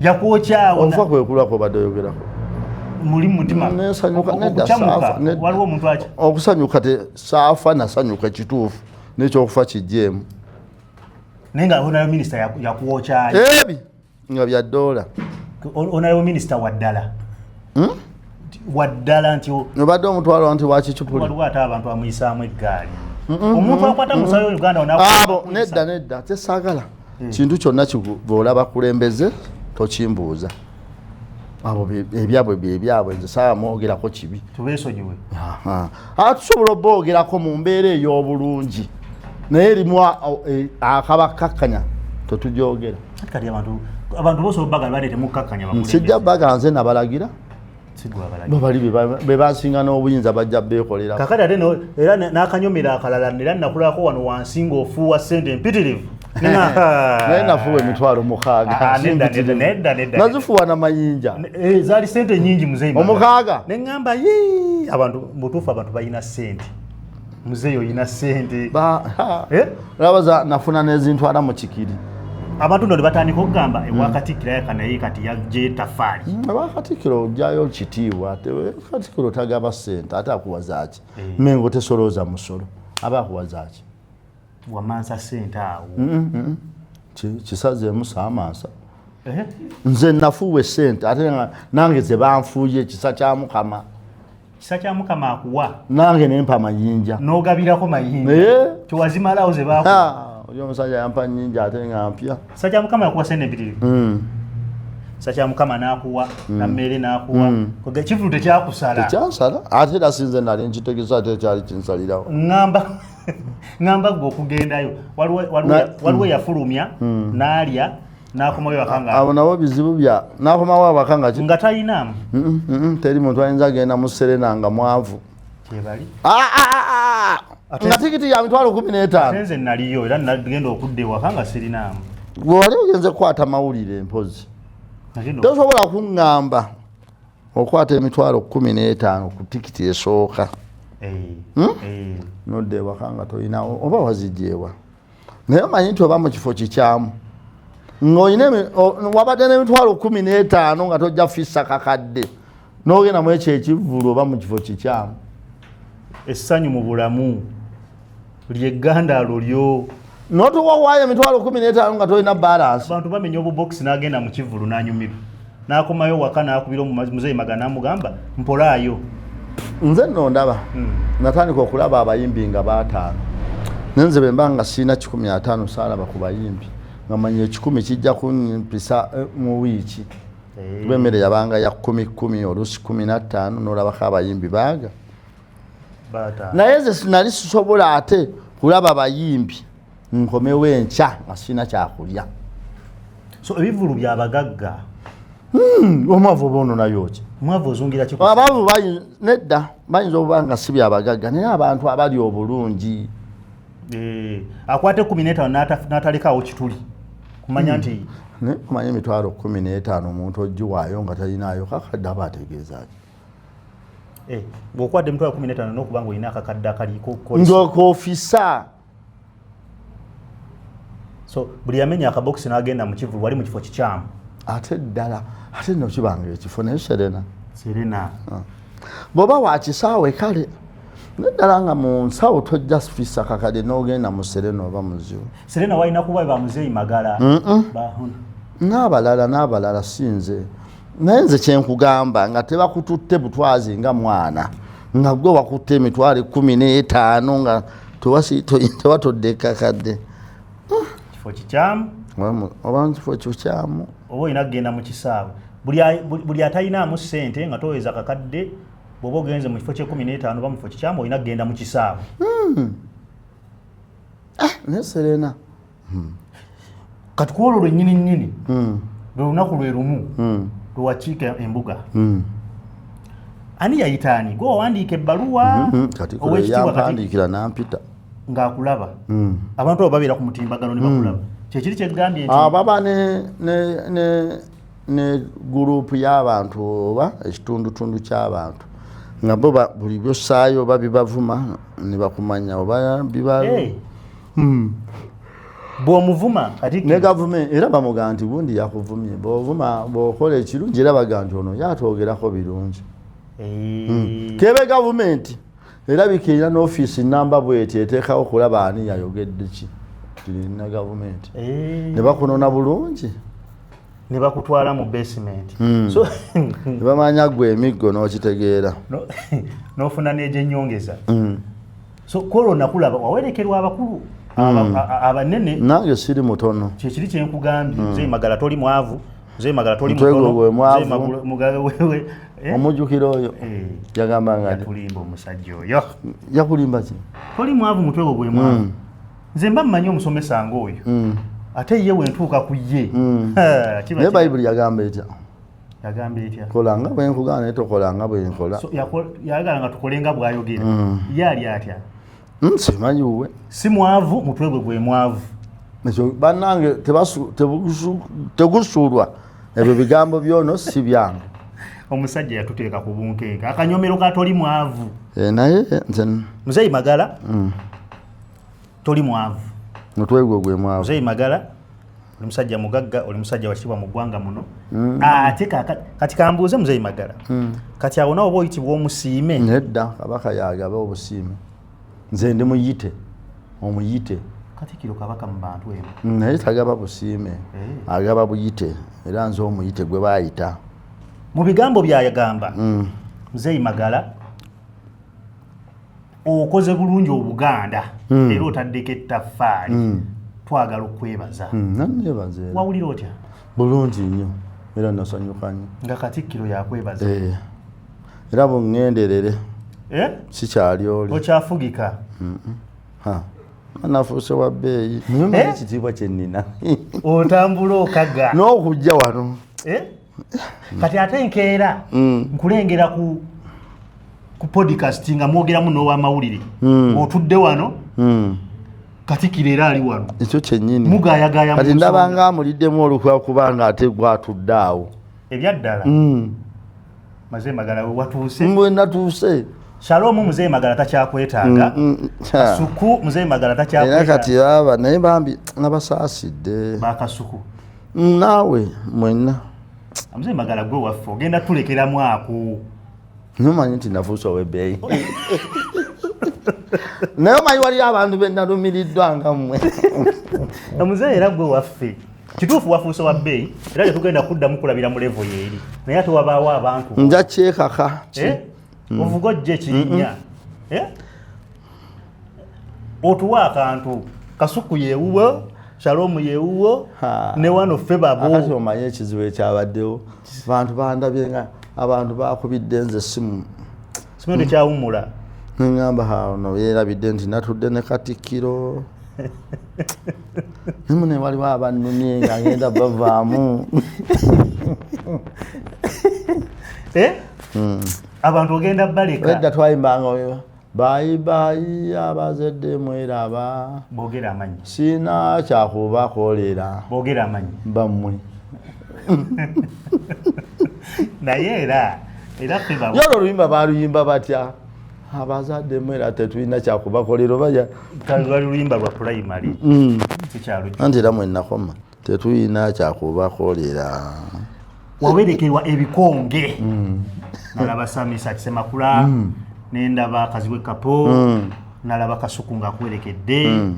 yakwokyawo onfa kwekulako badde oyogerako muli mutima waliwo omuntu aki okusanyuka te safa nasanyuka ekituufu nekyokufa kijjeemu naye nga honorable minister yakwokyayo ebi nga bya $. honorable minister waddala waddala nti obadde omutwalo nti wakikipuli waliwo ate abantu amuyisaamu eggaali omuntu akwata musayo Uganda abo nedda tesaagala kintu kyonna kikuva bakulembeze tokimbuuza abo ebyabwe byebyabwe nze sawa mwogerako kibi tubeesonyiwe tusobola oboogerako mu mbeera ey'obulungi naye erimu akabakkakkanya tetujogera kati abantu bose obaga baleete mukkakkanya sijja baga nze nabalagira babali be bansinga n'obuyinza bajja beekolera kakati ate era n'akanyomera akalala era nakulako wano wansi ng'ofuuwa ssente empitirivu naye nafuwa $600 nazifuwa namayinja zaali ssente nyingi muzeeyi omukaaga neŋŋamba abantu butuufu abantu balina ssente muzeeyi olina ssente labaza nafuna nezintwala mu kikiri abantu ndo batandika okugamba ewakatikkiro yakanaye kati yajje tafaali ewakatikkiro ojjayo kitiibwa katikkiro tagaba ssente ate akuwazaaki mengo tesolooza musolo aba akuwazaaki wamansa ssente awo kisazeemu saamansa nze nafuuwa essente ate nange ze banfuuye ekisa kya mukama akuwa nange nempa mayinja n'ogabirako mayinja tiwazimalawo ze bakuwa oli omusajja yampa nyinja ate nga mpya kisa kya mukama yakuwa ssente empitirivu kisa kya mukama n'akuwa nammere n'akuwa ekivulu tekyakusala ate era sinze nali nkitegesa ate kyali kinsalirawo ngamba gwe okugendayo waliwo yafulumya n'alya n'akomayo wakanga abo nabo bizibu bya n'akomawo awakanga nga talinamu teri muntu ayinza agenda mu Serena nga mwavu kyebali nga tikiti ya $15,000 nze naliyo era nagenda okudda ewaka nga sirinamu gwe wali ogenze kukwata mawulire mpozi tosobola kuŋŋamba okwata $15,000 ku tikiti esooka nodda ewaka nga tolinawo oba wazijjeewa naye omanyi nti oba mu kifo kikyamu wabadde $15,000 nga tojja fissa kakadde n'ogenda mu ekyo ekivvulu oba mu kifo kikyamu essanyu mu bulamu lyeggandaalo lyo notuwawaayo $15,000 nga tolina balance abantu bamenya obubokisi n'agenda mu kivvulu n'anyumirwa n'akomayo waka n'akubira muzeeyi Maga n'amugamba mpolaayo nze nno ndaba natandika okulaba abayimbi nga baataano nenze bwe mba nga sirina 150 saalaba ku bayimbi nga manya 10 kijja kumpisa mu wiiki bw'emmere yabanga ya 10 oluusi 15 n'olabako abayimbi baaga naye nze sinali sisobola ate kulaba abayimbi nkomewo enkya nga sirina kyakulya so ebivulu byabagagga omwavu oba ono nayo ki omwavu ozungira ki abavu nedda bayinza okuba nga si byabagagga naye abantu abali obulungi akwate 15 n'atalekaawo kituli kumanya nti kumanya $15,000 omuntu ogiwaayo nga talinaayo kakadde aba ategeezaki bw'okwadde $15,000 n'okuba nga olina akakadde akaliko ng'okoofisa so buli yamenya akabokisi n'agenda mu kivulu wali mu kifo kikyamu ate ddala ate nno kibanga ekifo naye Serena bwoba wakisaawe kale naddala nga mu nsawo tojja fisa kakade n'ogenda mu Serena oba muzibu Serena walina kuba bamuzeeyi Magala n'abalala sinze naye nze kyenkugamba nga tebakututte butwazi nga mwana nga gwe wakutte emitwalo 15 nga tewatodde kakadde kifo kikyamu oba kifo kikyamu oba olina kugenda mu kisaawe buli atalinaamu ssente nga toweza kakadde bw'oba ogenze mu kifo kye15 oba mu kifo kikyamu olina kugenda mu kisaawe ne Serena kati ku olwo lwennyini lwe lunaku lwe lumu lwe wakiika embuga ani yayitaani gwe wawandiika ebbaluwa kati yampandiikira nampita ng'akulaba abantu abo babeera ku mutimbagano ne bakulaba kyekiri kyegambye nti baba ne gurupu y'abantu oba ekitundutundu ky'abantu nga bo buli byosaayo oba bibavuma ne bakumanya oba biba bw'omuvuma ne gavumenti era bamugaa nti gundi yakuvumye bw'ovuma bw'okola ekirungi era bagaa nti ono yatwogerako birungi kebe gavumenti erabika erina n'ofiisi namba bweti eteekawo okulaba ani yayogedde ki kirina gavumenti ne bakunona bulungi ne bakutwala mu basement ne bamanya gwe emiggo n'okitegeera n'ofuna n'egyennyongeza so kolo nakulaba wawerekerwa abakulu abanene nange siri mutono kyekiri kyenkugambye Muzeeyi Magala toli mwavu Muzeeyi Magala toli mutono mugabe wewe omujjukiro oyo yagamba nga yakulimba omusajja oyo yakulimba ki toli mwavu mutwego gwe mwavu nze mba mmanyi omusomesa ng'oyo ate ye wentuuka ku ye naye bayibuli yagamba etya kolanga bwenkugana naye tokolanga bwenkola yagala nga tukolenga bw'ayogera ye ali atya simanyi wuwe si mwavu mutwe gwe gwe mwavu ekyo bannange tegusuulwa ebyo bigambo byono si byange omusajja yatuteeka ku bunkenke akanyomero ka toli mwavu naye nze Muzeeyi Magala toli mwavu mutwe gwe gwe mwavu Muzeeyi Magala oli musajja mugagga oli musajja wakitibwa mu ggwanga muno ate kati kambuuze Muzeeyi Magala kati awo nawo oba oyitibwa omusiime nedda kabaka yagaba obusiime nze ndi muyite omuyite Katikkiro kabaka mu bantu eno naye tagaba busiime agaba buyite era nze omuyite gwe baayita mu bigambo byayagamba Muzeeyi Magala okoze bulungi Obuganda era otaddeko ettaffaali twagala okwebaza nannebaza wawulira otya bulungi nnyo era nasanyuka nnyo nga Katikkiro yakwebaza era bungenderere sikyali oli okyafugika nafuuse wa bbeeyi naye ekitiibwa kyennina otambula okaga n'okujja wano kati ate nkeera nkulengera ku podcast nga mwogeramu n'owamawulire otudde wano Katikkiro era ali wano ekyo kyennyini mugayagaya kati ndaba nga amuliddemu olukwa kubanga ate gwatudde awo ebyaddala Muzeeyi Magala we watuuse mbwe natuuse Shalom Muzeeyi Magala takyakwetaaga Kasuku Muzeeyi Magala takyakwetaaga era kati baba naye bambi nabasaasidde bakasuku naawe mwenna Muzeeyi Magala gwe waffe ogenda tulekeramu ako nomanyi nti nafuusa ow'ebbeeyi naye omanyi waliyo abantu benalumiriddwa nga mmwe Muzeeyi era gwe waffe kituufu wafuuse wa bbeeyi era tetugenda kuddamu kulabira mu levo yeeri naye ate wabaawo abantu nja kyekaka ovuga ojja ekirinnya otuwa akantu Kasuku yeewuwo Shalom yeewuwo ne wano ffe babo akati omanyi ekizibu ekyabaddewo abantu bandabye nga abantu bakubidde nze simu tekyawummula neŋŋamba ono yeerabidde nti natudde ne Katikkiro nemune waliwo abannumye nga ngenda bavaamu abantu ogenda baleka edda twayimbanga bayibayi abazadde mweraba boogera amanyi siina kyakubakolera boogera amanyi bammwe naye era ffe babo yolo oluyimba baluyimba batya abazadde mwera tetulina kyakubakolera oba lwali luyimba lwa primary anti era mwenakoma tetulina kyakubakolera wawerekerwa ebikonge nalaba Samisa Kisemakula nendaba Kazibwe Kapo nalaba Kasuku nga kuwerekedde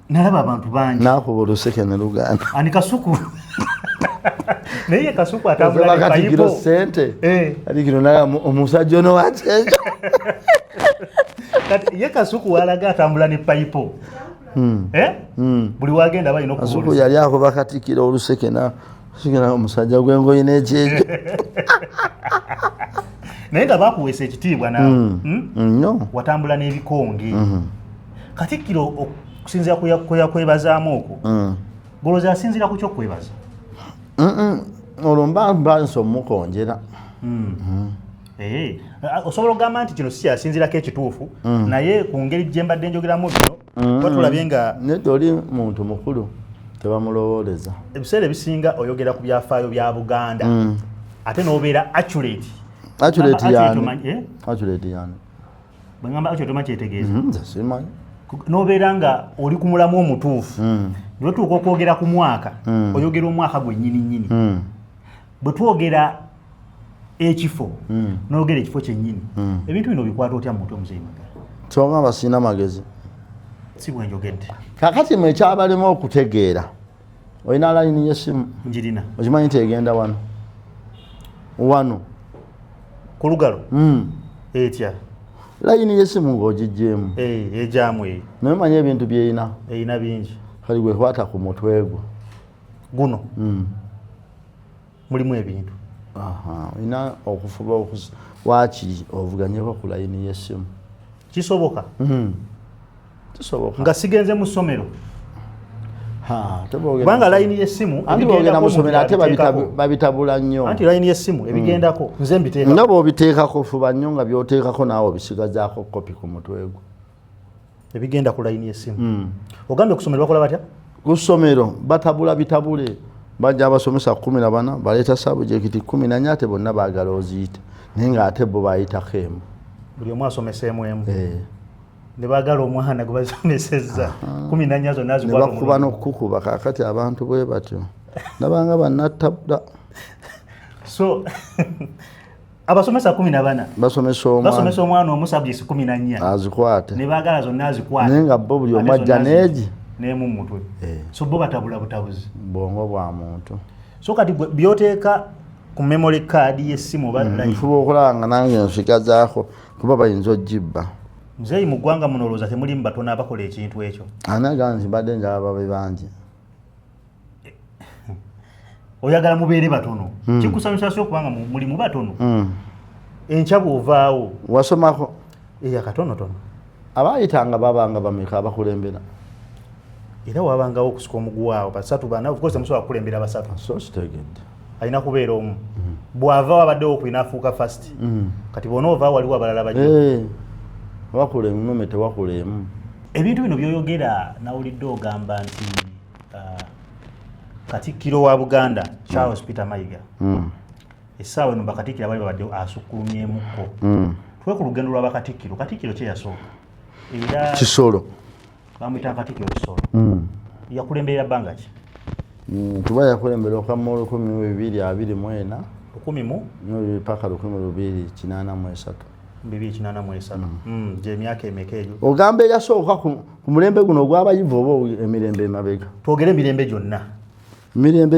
nalaba abantu bangi nakuba Oluseke ne Luganda ani Kasuku naye Kasuku atambula ne payipo sente ali kino naye omusajja ono watenja kati ye Kasuku walaga atambula ne payipo buli wagenda balina okubulisa Kasuku yali ako bakatikira Oluseke na sigena omusajja gwengoyi n'ekyejo naye nga bakuweesa ekitiibwa nawe no watambula n'ebikonge Katikkiro okusinzira kuyakwebazaamu okwo golooza asinzira ku kyokwebaza olwo mba nsomukonjera osobola okugamba nti kino si kyasinzirako ekituufu naye ku ngeri gye mbadde njogeramu bino batulabye nga nedde oli muntu mukulu tebamulowooleza ebiseera ebisinga oyogera ku byafaayo bya Buganda ate n'obeera accurate yani bwengamba accurate omanyi kyetegeeza simanyi n'obeera nga oli ku mulamu omutuufu bwe tuuka okwogera ku mwaka oyogera omwaka gwe nnyini bwe twogera ekifo n'ogera ekifo kyennyini ebintu bino bikwata otya muntu omuzeeyi Magala kyogamba sirina magezi si bwe njogedde kakati mwe ekyabalema okutegeera olina layini y'essimu njirina okimanyi nti egenda wano ku lugalo etya layini y'essimu ng'ogijjeemu ejaamu naye manyi ebintu byeyina eyina bingi kali gwekwata ku mutwe gwo guno mulimu ebintu olina okufuba wakiri ovuganyeko ku layini y'essimu kisoboka kisoboka nga sigenze mu ssomero kubanga kubanga layini y'essimu ebigenda mu ssomero ate babitabula nnyo anti layini y'essimu ebigendako nze mbiteeka nga bw'obiteekako fuba nnyo nga by'oteekako naawe obisigazaako kopi ku mutwe gwo ebigenda ku layini y'essimu ogambye ku ssomero bakola batya ku ssomero batabula bitabule bajja abasomesa 14 baleeta sabujekiti 14 ate bonna baagala oziyite naye ng'ate bo bayitako emu buli omu asomeseemu emu ne baagala omwana gwe basomesezza 14 zonna ne bakuba n'okukuba kaakati abantu bwe batyo nabanga bannatabula so abasomesa 14 basomesa omwana omu subjects 14 azikwate ne baagala zonna azikwate naye nga bo buli omu ajja neegi n'emu mu mutwe so bo batabula butabuzi bwongo bwa muntu so kati byoteeka ku memory card y'essimu nfuba okulaba nga nange nsigazaako kuba bayinza ogibba muzeeyi mu ggwanga muno olowooza temulimu batono abakola ekintu ekyo anaga nti mbadde njala babe bangi oyagala mubeere batono kikusanyusa so okubanga mulimu batono enkya bw'ovaawo wasomako akatonotono abaayitanga babanga bameka abakulembera era wabangawo okusika omuguwaawo basatu bana of course musobola kukulembera basatu so kitegedde alina kubeera omu bw'avaawo abaddewo okwina afuuka fast kati bona ovaawo waliwo abalala bajja wakula emume tewakula emu ebintu bino byoyogera nawulidde ogamba nti Katikkiro wa Buganda Charles Peter Mayiga essaawa eno bakatikkiro bali babadde asukkulumyemukko twe ku lugendo lwa bakatikkiro Katikkiro kye yasooka era Kisolo bamuyita Katikkiro Kisolo yakulemberera bbanga ki tuba yakulembera okamma 1224 paka 1283 gye emyaka emeka egyo ogamba eyasooka ku mulembe guno ogw'abayivu oba emirembe emabega twogere emirembe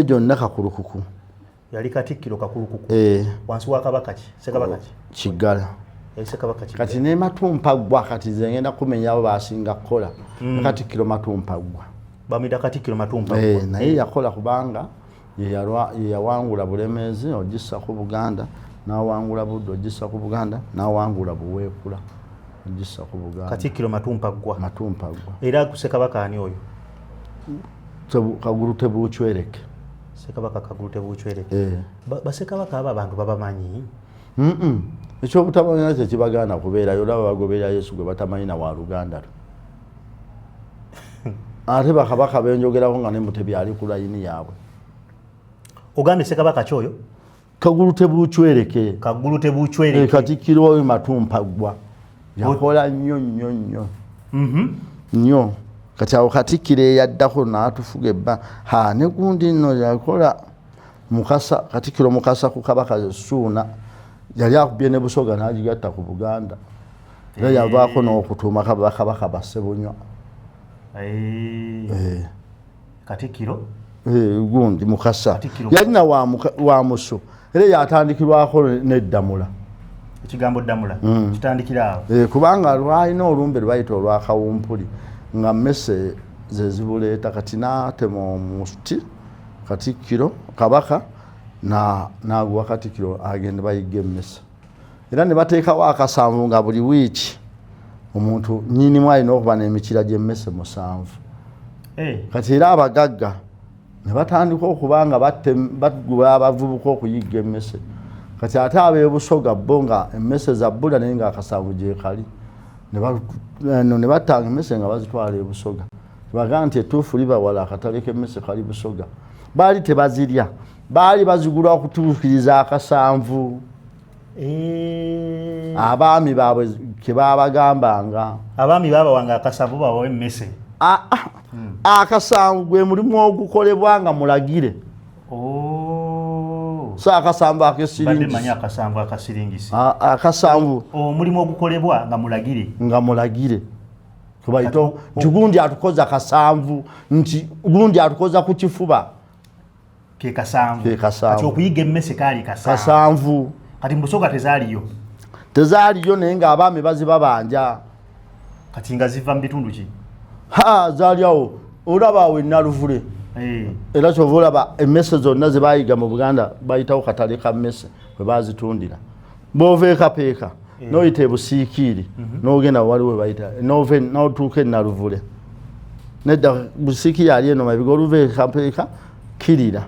gyonna kakulukuku yali Katikkiro kakulukuku wansi wa kabaka ki Ssekabaka ki Kiggala Ssekabaka ki kati ne Matumpa gwa kati ze ngenda kumenyawo basinga kukola Katikkiro Matumpa gwa bamuyita Katikkiro Matumpa naye yakola kubanga ye yawangula Bulemeezi ogissa ku Buganda n'awangula Buddo ogissa ku Buganda n'awangula Buweekula ogissa ku Buganda Katikkiro Matumpa gwa era ku Ssekabaka ani oyo Kagulu Tebuuchwereke Ssekabaka Kagulu Tebuuchwereke Bassekabaka abo abantu babamanyi ekyobutamanya tekibagaana kubeerayo olaba bagoberera Yesu gwe batamanyi na wa Luganda ate bakabaka benjogerako nga ne Mutebi ali ku layini yaabwe ogambye Ssekabaka kyoyo Kagulu Tebuuchwereke Katikkiro oyo Matumpa gwa yakola nnyo kati awo Katikkiro eyaddako n'atufuga ebba ne gundi nno yakola Mukasa Katikkiro Mukasa ku Kabaka Ssuuna yali akubye ne Busoga n'agigatta ku Buganda era yavaako n'okutuuma Kabaka Bassebunywa. Katikkiro gundi Mukasa yalina wa Musu era yatandikirwako n'eddamula. Ekigambo ddamula kitandikira awo kubanga lwalina olumbe lwayita olwakawumpuli nga mmese ze zibuleeta kati n'atema omuti Katikkiro Kabaka n'aguwa Katikkiro agende bayigge emmese era ne bateekawo akasanvu nga buli wiiki omuntu nnyinimu alina okuba n'emikira gy'emmese 7. Kati era abagagga ne batandika okuba nga baguba abavubuka okuyigga emmese. Kati ate ab'e Busoga bo nga emmese zabbula naye ng'akasanvu gyekali ne battanga emmese nga bazitwala e Busoga. Baga nti ettuufu libawala akatale k'emmese kali Busoga. Baali tebazirya, baali bazigula okutuukiriza akasanvu. Abaami baabwe ke baabagambanga. Abaami baabawanga akasanvu babawa emmese. Akasanvu gwe mulimu ogukolebwa nga mulagire. So akasanvu akesiringisi. Badde manya akasanvu akasiringisi. Akasanvu. Mulimu ogukolebwa nga mulagire. Nga mulagire. Kubaito gundi atukoza kasanvu nti gundi atukoza ku kifuba. Ke kasanvu. Kati okuyiga emmese kali kasanvu. Kati Busoga tezaaliyo. Tezaaliyo naye nga abaami bazibabanja. Kati nga ziva mu bitundu ki? Zaaliyawo olaba awo Naluvule. Era kyova olaba emmese zonna ze baayiga mu Buganda bayitawo katale ka mmese bwe baazitundira. Bw'ova e Kapeeka n'oyita e Busiikiri n'ogenda waliwo bayita n'otuuka e Naluvule. Nedda Busiikiri ali eno mabiga oluva e Kapeeka Kirira.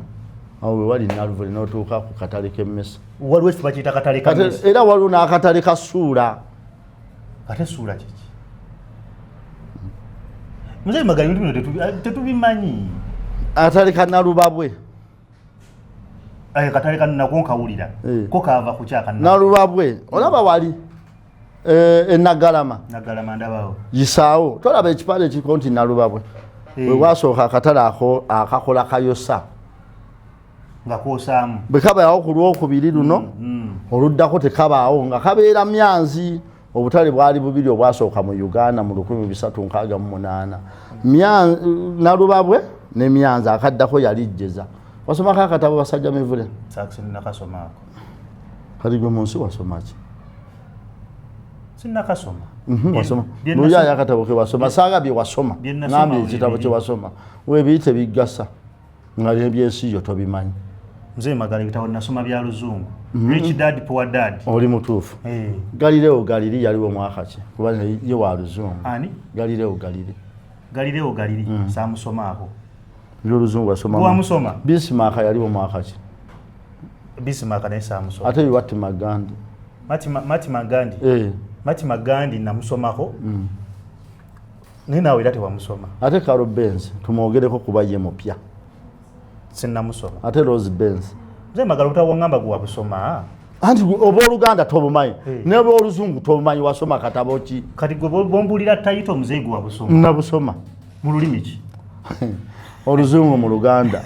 Awo we wali Naluvule n'otuuka ku katale k'emmese. Waliwo ekifo bakiyita katale ka mmese. Era waliwo n'akatale ka Ssuula. Kate Ssuula kiki? Mzee Magali bino tetubimanyi. Akatale ka Nalubabwe. Katale ka Nakonkawulira. Ko kaava ku kyaka Nalubabwe. Olaba wali Nagalama. Nagalama ndabawo. Yisaawo. Tolaba ekipande ekiko nti Nalubabwe. We wasooka akatale ako akakola Kayosa. Nga koosaamu. Bwe kabayawo ku Lwokubiri luno oluddako tekabaawo nga kabeera Myanzi. Obutale bwali bubiri obwasooka mu Uganda mu 1368. Nalubabwe ne Myanzi akaddako yalijjeza. Wasomako akatabo Basajja Mivule? Sinna kasomaako. Kati gwe mu nsi wasoma ki? Sinna kasoma. Wasoma. Buyaya akatabo ke wasoma. Saaga bye wasoma. Ngambye ekitabo kye wasoma. Weebiyite biggasa. Nga by'ensi yo tobimanyi. Mzee Magali bitabo nasoma bya Luzungu. Rich Dad Poor Dad. Oli mutuufu. Galileo Galili yaliwo mwaka ki? Kuba ye wa Luzungu. Ani? Galileo Galili. Galileo Galili saamusomaako. Luzungu wasoma. Wamusoma. Bismarck yaliwo mwaka ki? Bismarck naye saamusoma. Ate Mahatma Gandhi. Mahatma Gandhi. Mahatma Gandhi namusomako. Naye naawe era tewamusoma. Ate Carol Benz tumwogereko kuba ye mupya. Sinnamusoma. Ate Rose Benz. Mzee Magali utawangamba gwa busoma. Anti oba Oluganda tobumanyi. Ne oba Oluzungu tobumanyi wasoma katabo ki? Kati gwe bombulira title mzee gwa busoma. Nabusoma. Mu lulimi ki? Oluzungu mu Luganda.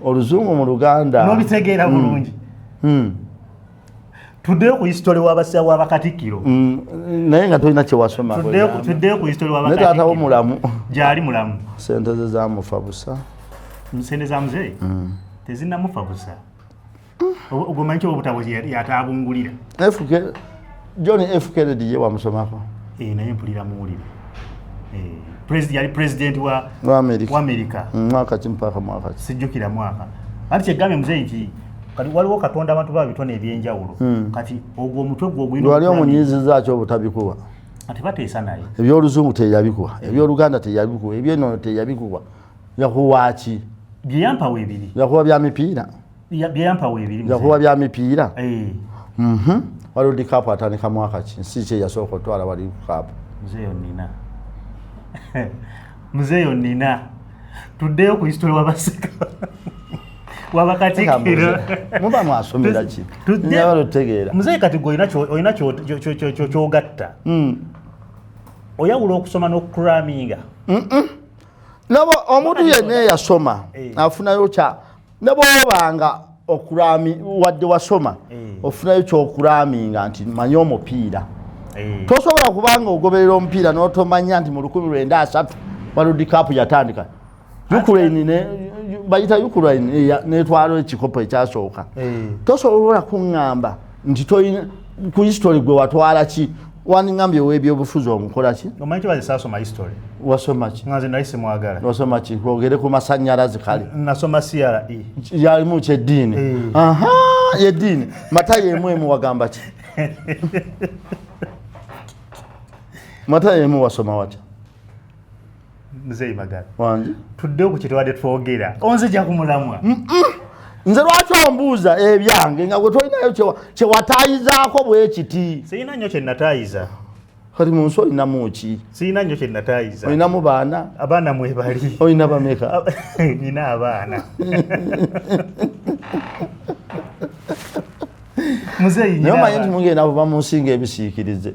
Oluzungu mu Luganda. Nobitegeera bulungi. Tuddeyo ku history w'abasawo w'Abakatikkiro. Naye nga tolina kye wasoma. Tuddeyo ku history w'Abakatikkiro. Ne taatawo mulamu. Gyali mulamu. Sente ze zaamufa busa. Sente za mzee? Tezinamufa busa. Ogomanyi kyo obutabo yatabungulira. John F. Kennedy ye wamusomako. Naye mpulira muwulire. Yali president wa Amerika. Mwaka ki mpaka mwaka ki? Sijjukira mwaka. Ati kyegambye mzee nti kati waliwo Katonda abantu babitone ebyenjawulo. Kati ogwo omutwe gwo ogwino. Wali omunyiiziza kyo obutabikuwa. Ati bateesa naye. Ebyoluzungu teyabikuwa. Ebyoluganda teyabikuwa. Eby'ennono teyabikuwa. Yakuwa ki? Byeyampa weebiri. Yakuwa bya mipiira. Byeyampa weebiri. Yakuwa bya mipiira. Waliwo dikapu atandika mwaka ki? Nsi kye yasooka otwala wali kapu. Muzeeyo nina. Tuddeyo ku history w'abasika. W'Abakatikkiro. Muba mwasomera ki? Nyaba lutegeera. Muzeeyo kati gwe olina ky'ogatta. Oyawula okusoma n'okukuraminga. Nabo omuntu yenna yasoma afunayo nebobanga okulami wadde wasoma ofunayo kyokulaminga nti manyi omupiira tosobola kubanga ogoberera omupiira n'otomanya nti mu 1903 World Cup yatandika Ukraine bayita Ukraine netwalo ekikopo ekyasooka tosobola kuŋŋamba nti toyina ku history gwe watwala ki waningambye w'ebyobufuzi omukola ki omanyi kibazisa asoma history wasoma ki nze nayise mwagala wasoma ki kwogere ku masannyalaze kale nasoma CRE yalimu kyeddiini aha yeddiini Matayo emu wagamba ki Matayo emu wasoma watya Mzee Magala wangi tudde ku kitwadde twogera onze ja kumulamwa nze lwaki ombuuza ebyange nga gwe tolinayo kyewatayizaako bwe kiti sirina nnyo kye natayiza kati mu nsi olinamu ki sirina nnyo kye natayiza olinamu baana abaana mwebali olina bameka nina abaana muzeeyi naye omanyi nti mugenda buba mu nsi ng'ebisiikirize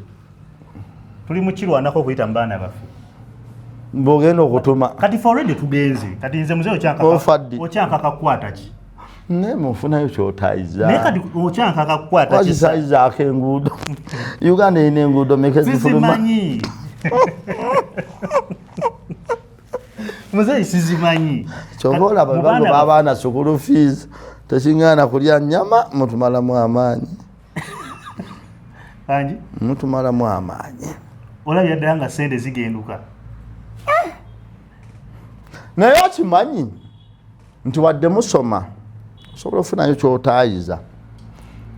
tuli mukirwanako okuyita mu baana baffe bw'ogenda okutuma kati fe already tugenze kati nze muzeeyi okyankaka kukwata ki naye mufunayo kyotayiza naye kati okyankaka kukwata ki wakitayizaako enguudo Uganda erina enguudo meka zifuluma sizimanyi muzeeyi sizimanyi kyova olaba bagoba abaana sukulu fees tekingana kulya nnyama mutumalamu amaanyi anji mutumalamu amaanyi olabye ddala nga sente zigenduka naye okimanyi nti wadde musoma osobola okufunayo kyotayiza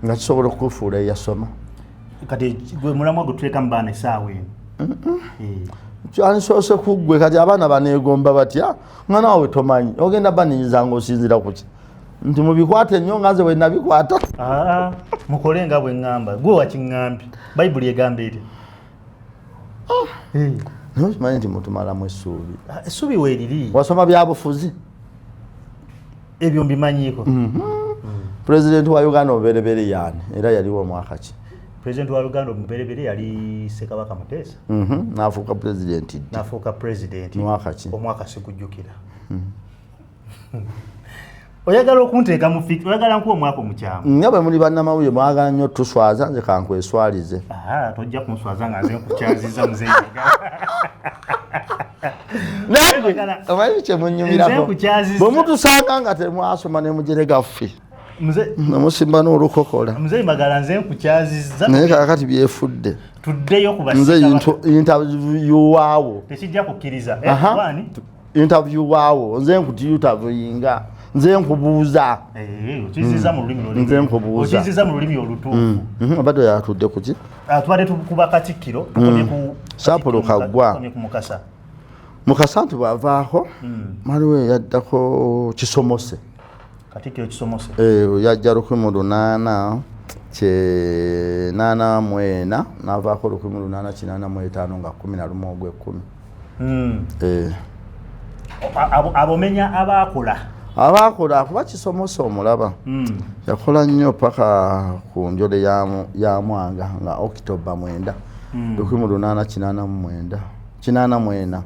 nga kisobola okukufuula eyasoma kati gwe mulamwa gutuleeka mu baana essaawa eno kyanisoose kuggwe kati abaana baneegomba batya nga naawe tomanyi ogenda baninyiza ng'osinzira ku ki nti mubikwate nnyo nga nze bwe nabikwata mukole nga bwe ŋŋamba gwe wakiŋŋambye bayibuli egamba eri naye okimanyi nti mutumalamu essuubi essuubi weeriri wasoma byabufuzi ebyo mbimanyiiko pulezidenti wa Uganda omuberebere yaani era yaliwo omwaka ki pulezidenti wa Uganda omuberebere yali Ssekabaka Muteesa n'afuuka pulezidenti n'afuuka pulezidenti mwaka ki omwaka sikujjukira oyagala okunteeka mu fiki oyagala nkuwa omwaka omukyamu nga bwe muli bannamawulire mwagala nnyo tuswaza nze kankweswalize tojja kunswaza nga nze nkukyaziza muzeeyi omanyi kyemunyumirako bwe mutusanga nga temwasoma ne mugere gaffe nemusimba n'olukokola muzeeyi Magala nze nkukyaziza naye kakati byefudde tuddeyo nze interviewaawo tekijja kukkiriza interview waawo nze nkutiyutavuyinga nze nkubuuza nze nkubuuza okiziza mu lulimi olutuufu abadde yatudde kuki tubadde tukuba Katikkiro tukomye ku Saapolo Kaggwa ku Mukasa Mukasa nti bw'avaako waliwo yaddako Kisomose Katikkiro Kisomose yajja 1884 n'avaako 1885 nga 11 ogw'ekkumi abomenya abakola kuba Kisomose omulaba yakola nnyo paka ku njole ya Mwanga nga October 9 1889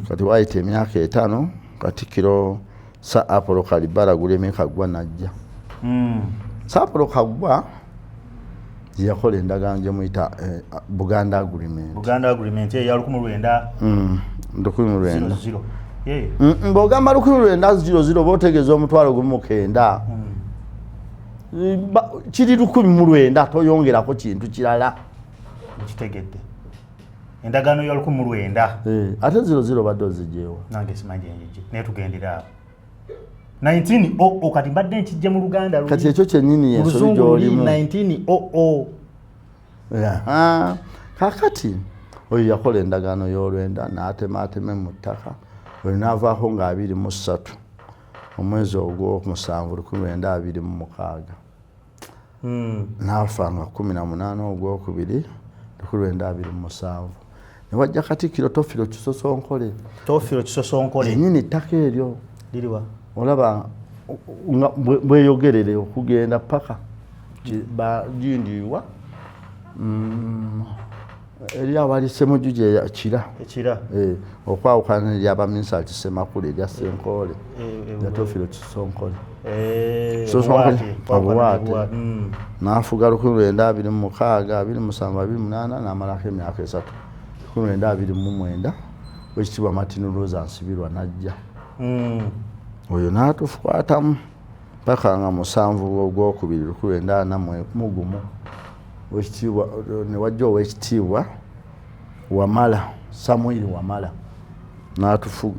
kati waayita emyaka 5 Katikkiro Saapolo Kalibala Guleme Kaggwa najja Saapolo Kaggwa yakola endagaano gye muyita Buganda Agreement ya 1900 ng'ogamba 1900 bootegeeza omutwalo gumu 9 kiri 1900 toyongerako kintu kirala kitegedde endagaano ya 1900 ate 00 badde ozigyewa nange simanyi enjiji naye tugendera awo 1900 kati mbadde nkijja mu Luganda kati ekyo kyennyini yensobi gy'olimu 1900 kakati oyo yakola endagaano y'olwenda n'atemaateme mu ttaka bwe naavaako nga 23 omwezi ogw'omusanvu 1926 n'afa nga 18 ogwokubiri 1927 ne wajja Katikkiro Tofiro Kisosonkole ennyini ettaka eryo liriwa olaba bweyogerere okugenda paka jindiwa eri abali Semujuje ekira ekira okwawukana eri abaminisita Semakule erya Senkole Yatofiro Kisonkole Obuwaate n'afuga 1926 27 28 n'amalako emyaka 3 1929 Oweekitiibwa Martin Rose Nsibirwa n'ajja oyo n'atukwatamu paka nga 7 ogwokubiri 1941 Oweekitiibwa ne wajja Oweekitiibwa Wamala Samuel Wamala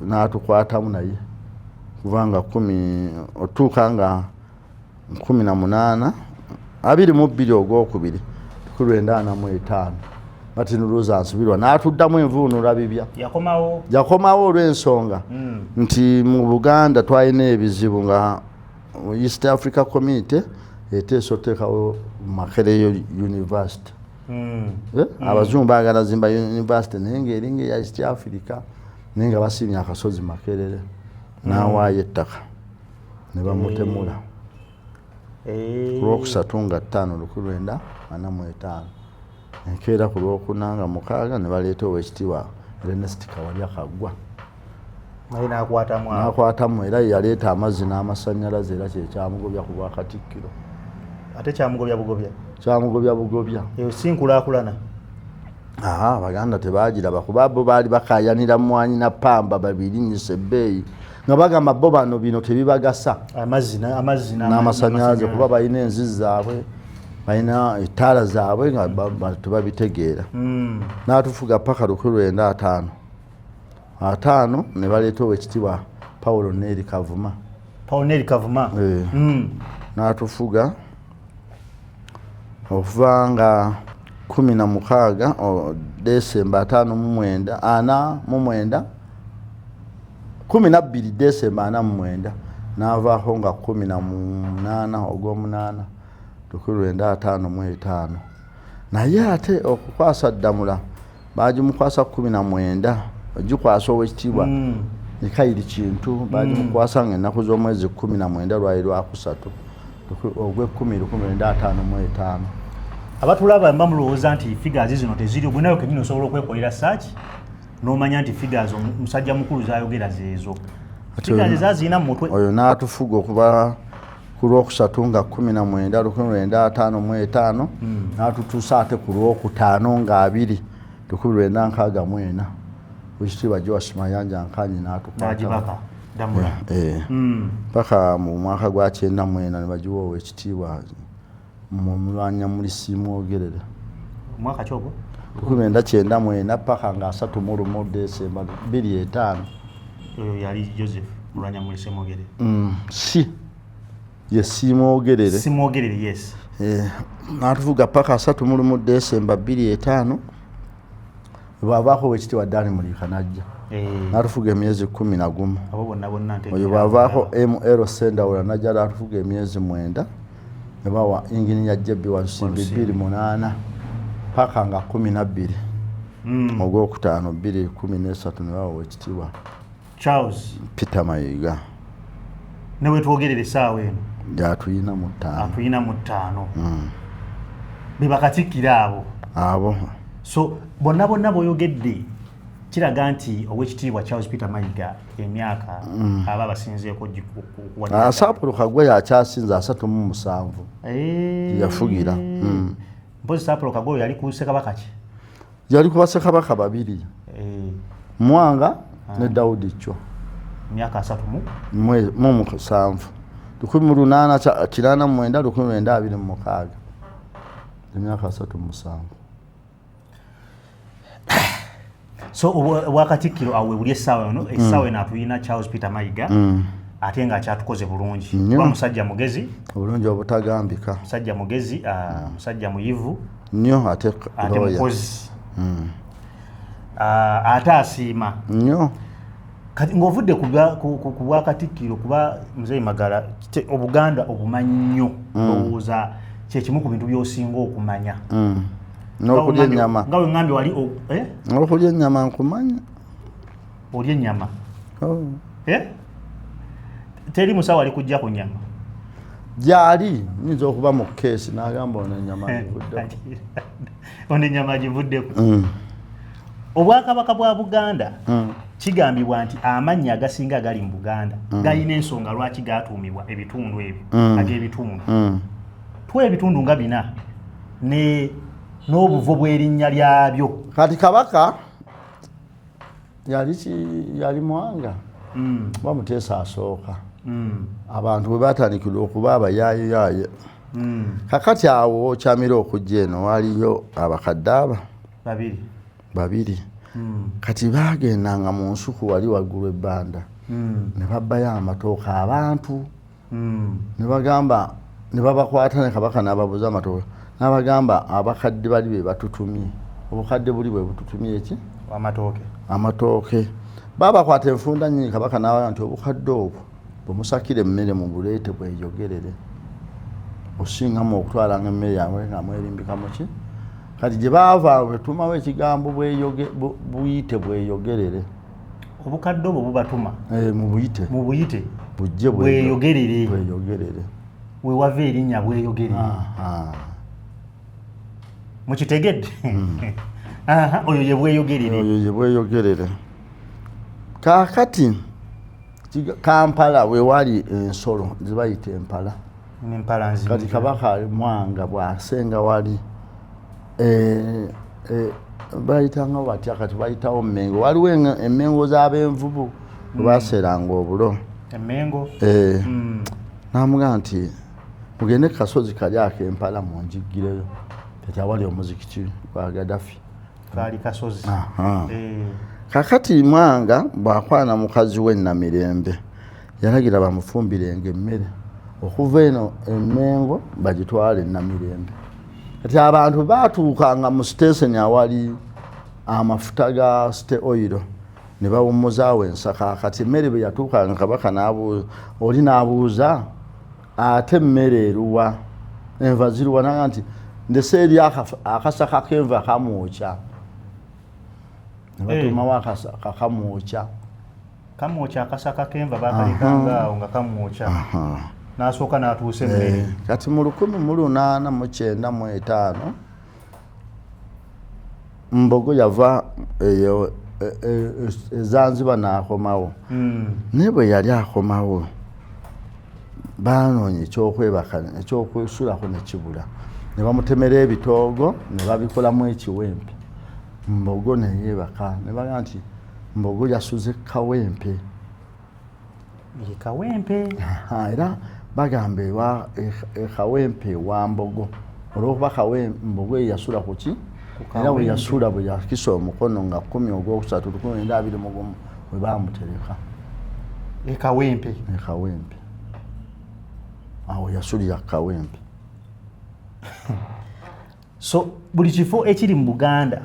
n'atukwatamu naye kubanga 10 otuuka nga 18 22 ogwokubiri 1945 Martin Rose Nsibirwa n'atuddamu envuunula bibya yakomawo olw'ensonga nti mu Buganda twalina ebizibu nga East Africa Community eteesa oteekawo Makerere University abazungu baagala zimba university naye ng'eringa eya East Africa naye nga basiimye akasozi Makerere n'awaayo ettaka ne bamutemula Lwokusatu nga 5 1945 enkeera ku Lwokuna nga 6 ne baleeta Oweekitiibwa Ernest Kawalya Kaggwa n'akwatamu era yaleeta amazzi n'amasannyalaze era kyekyamugobya ku Bwakatikkiro ate kyamugobya bugobya eyo si nkulaakulana Abaganda tebaagiraba kuba bo baali bakaayanira mwanyi na Pamba babirinnyisa ebbeeyi nga bagamba bo bano bino tebibagasa amazzi n'amasannyalaze kuba balina enzizi zaabwe balina ettaala zaabwe nga tebabitegeera n'atufuga paka 1955 ne baleeta Oweekitiibwa Paulo Neri Kavuma n'atufuga okuva nga 16 Desemba 5 12 Desemba 49 n'avaako nga 18 ogw'omunaana 1955 naye ate okukwasa Ddamula baagimukwasa 19 ogikwasa Oweekitiibwa Mikaeli Kintu baagimukwasa ng'ennaku z'omwezi 19 lwali lwakusatu ogw'Ekkumi 1955 abatulaba bamulowooza nti figures zino teziri gwe nayo kenyini osobola okwekolera search n'omanya nti figures omusajja mukulu zayogera zeezo figures zazina mu mutwe oyo n'atufuga okuba ku Lwokusatu nga 19 1955 n'atutuusa ate ku Lwokutaano nga 2 1964 Oweekitiibwa Joash Mayanja Nkanyi n'atukwata paka mu mwaka gwa 94 ne bagiwa Oweekitiibwa mu Mulwannyammuli Simwogerere mwaka kyogo 1994 paka nga 31 Desemba 2005 yali Joseph Mulwannyammuli Simwogerere si ye Simwogerere yes n'atuvuga paka 31 Desemba 2005 bw'avaako Oweekitiibwa Dani Mulika n'ajja n'atufuga emyezi 11 oyo bw'avaako ML Sendawula n'ajja n'atufuga emyezi 9 ne bawa Inginiya Jebbi Wansimbi 28 paka nga 12 ogw'Okutaano 2013 ne bawa Oweekitiibwa Charles Peter Mayiga newe twogerere saawa eno atuyina mu 5 be bakatikkira abo so bonna boyogedde kiraga nti Oweekitiibwa Charles Peter Mayiga emyaka aba basinzeeko Saapolo Kaggwa yakyasinze 37 yafugira mpozi Saapolo Kaggwa yali ku Ssekabaka ki yali ku Bassekabaka 2 Mwanga ne Daudi Chwa myaka 3 mu 7 1989 emyaka 37 so Obwakatikkiro awe buli essaawa eno essaawa eno atuyina Charles Peter Mayiga ate nga akyatukoze bulungi kuba musajja mugezi obulungi obutagambika musajja mugezi musajja muyivu nnyo ate mukozi ate asiima nnyo kati ng'ovudde ku Bwakatikkiro kuba Mzee Magala Obuganda obumanyi nnyo lowooza kyekimu ku bintu by'osinga okumanya n'okulya ennyama nga we ngambye wali n'okulya ennyama nkumanyi olya ennyama teri musawo ali kujja ku nnyama gyali nyinza okuba mu keesi n'agamba ono ennyama givuddeko. Ono ennyama givuddeko. Obwakabaka bwa Buganda kigambibwa nti amannya agasinga agali mu Buganda galina ensonga lwaki gatuumibwa ebitundu ebyo ag'ebitundu. Tuwa ebitundu nga 4 n'obuvo bw'erinnya lyabyo. Kati kabaka yali Mwanga bamuteesa asooka. Abantu bwe batandikira okuba abayaayoyaayo. Kakati awo kyamira okujja eno waliyo abakadde aba babiri. Kati bagendanga mu nsuku wali waggulu ebbanda ne babbayo amatooka abantu ne bagamba ne babakwata ne kabaka n'ababuuza amatooka n'abagamba abakadde bali be batutumye. Obukadde buli bwe bututumye eki? Amatooke. Babakwata enfunda nnyingi kabaka n'abaga nti obukadde obwo bwemusakire emmere mu buleete bweyogerere osingamu okutwalanga emmere yawe nga mwerimbika muki. Kati gye baava betumawo ekigambo buyite bweyogerere. Obukadde obwo bubatuma mu buyite bujje bweyogerere. We wava erinnya bweyogerere. Mukitegedde? Oyo ye bweyogerere. Kaakati Kampala we wali ensolo zibayita empala. Kati kabaka Mwanga bw'asenga wali bayitanga batya kati bayitawo Mmengo. Waliwo emmengo z'ab'envubu bwe baaseranga obulo. Emmengo? N'amugamba nti mugende ku kasozi kali ak'empala munjiggireyo. Kati awali omuzikiti gwa Gaddafi. Kaali kasozi. Kakati Mwanga bw'akwana mukazi we Namirembe yalagira bamufumbirenga emmere okuva eno Emmengo bagitwale Namirembe. Kati abantu baatuukanga mu station awali amafuta ga State Oil ne bawummuzaawo ensaka. Kati emmere bwe yatuukanga kabaka n'abuuza oli n'abuuza ate emmere eruwa enva ziruwa naga nti ndese eri akasaka k'enva kamwokya. Ne batuumawo akasaka kamwokya. Akasaka k'enva bakalikanga awo nga kamwokya. N'asooka n'atuusa emmere. Kati mu 1895 Mbogo yava eyo Zanzibar n'akomawo. Naye bwe yali akomawo baanoonya ekyokwesulako ne kibula. Ne bamutemera ebitoogo ne babikolamu ekiwempe. Mbogo ne yeebaka ne bagamba nti Mbogo yasuze kawempe. Era bagamba ekawempe wa Mbogo olw'okuba Mbogo yasula ku ki era bwe yasula bwe yakisa omukono nga 10 Ogwokusatu 1921 bwe bamutereka ekawempe awo yasulira kawempe. So buli kifo ekiri mu Buganda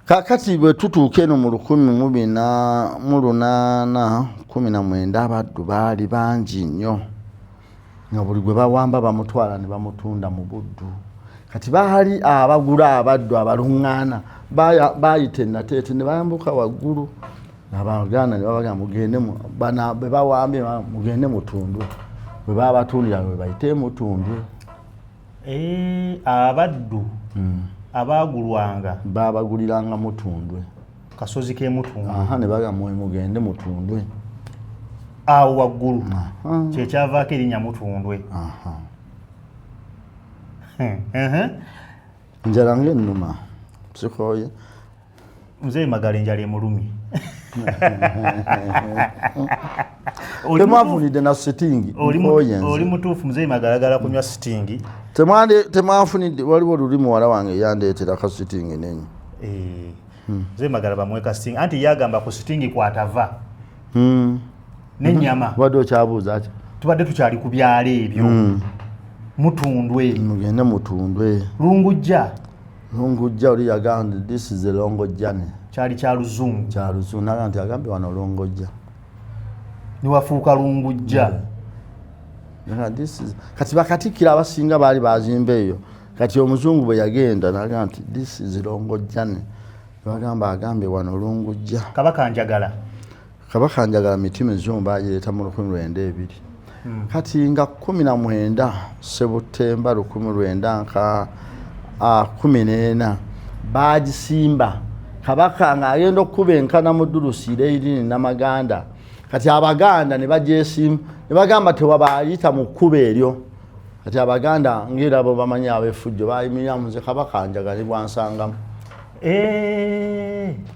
kakati bwe tutuuka eno mu 1819 abaddu baali bangi nnyo nga buli gwe bawamba bamutwala ne bamutunda mu buddu. Kati baali abagula abaddu abaluŋŋaana baayita ennateete ne bayambuka waggulu. Abaganda ne babagamba mugende be bawambye mugende mutundwe. Bwe babatundira bwe bayite mutundwe. Abaddu abaagulwanga babaguliranga mutundwe. Kasozi ke mutundwe. Ne bagamba mugende mutundwe. Awo waggulu kyekyavaako erinnya mutundwe. Njala ng'ennuma sikooye. Mzee Magala enjala emulumye. Temwafunidde na sitingi. Oli mutuufu Mzee Magala ayagala kunywa sitingi. Temwafunidde waliwo luli muwala wange yandeetera ka sitingi nenyi. Mzee Magala bamweka sitingi anti yagamba ku sitingi kwatava. N'ennyama. Wadde okyabuuza ati tubadde tukyali ku byalo ebyo. Mutundwe. Mugende mutundwe. Lungujja oli yagamba this is a long journey. Kyali kya Luzungu. Naga nti agambe wano Longojja. Niwafuuka Lungujja. Kati bakatikkira abasinga baali bazimba eyo. Kati omuzungu bwe yagenda naga nti this is Longojja. Bagamba agambe wano Lungujja. Kabaka Njagala mitima ez'omba agireeta mu 1902. kati nga 19 Septemba 1914 bagisimba kabaka nga agenda okuba enkana mu Dulusi Irini Namaganda kati Abaganda ne bagyesimba ne bagamba tewabayita mu kkuba eryo kati Abaganda ngera abo bamanyi abefujjo bayimira muze kabaka njagala bwansangamu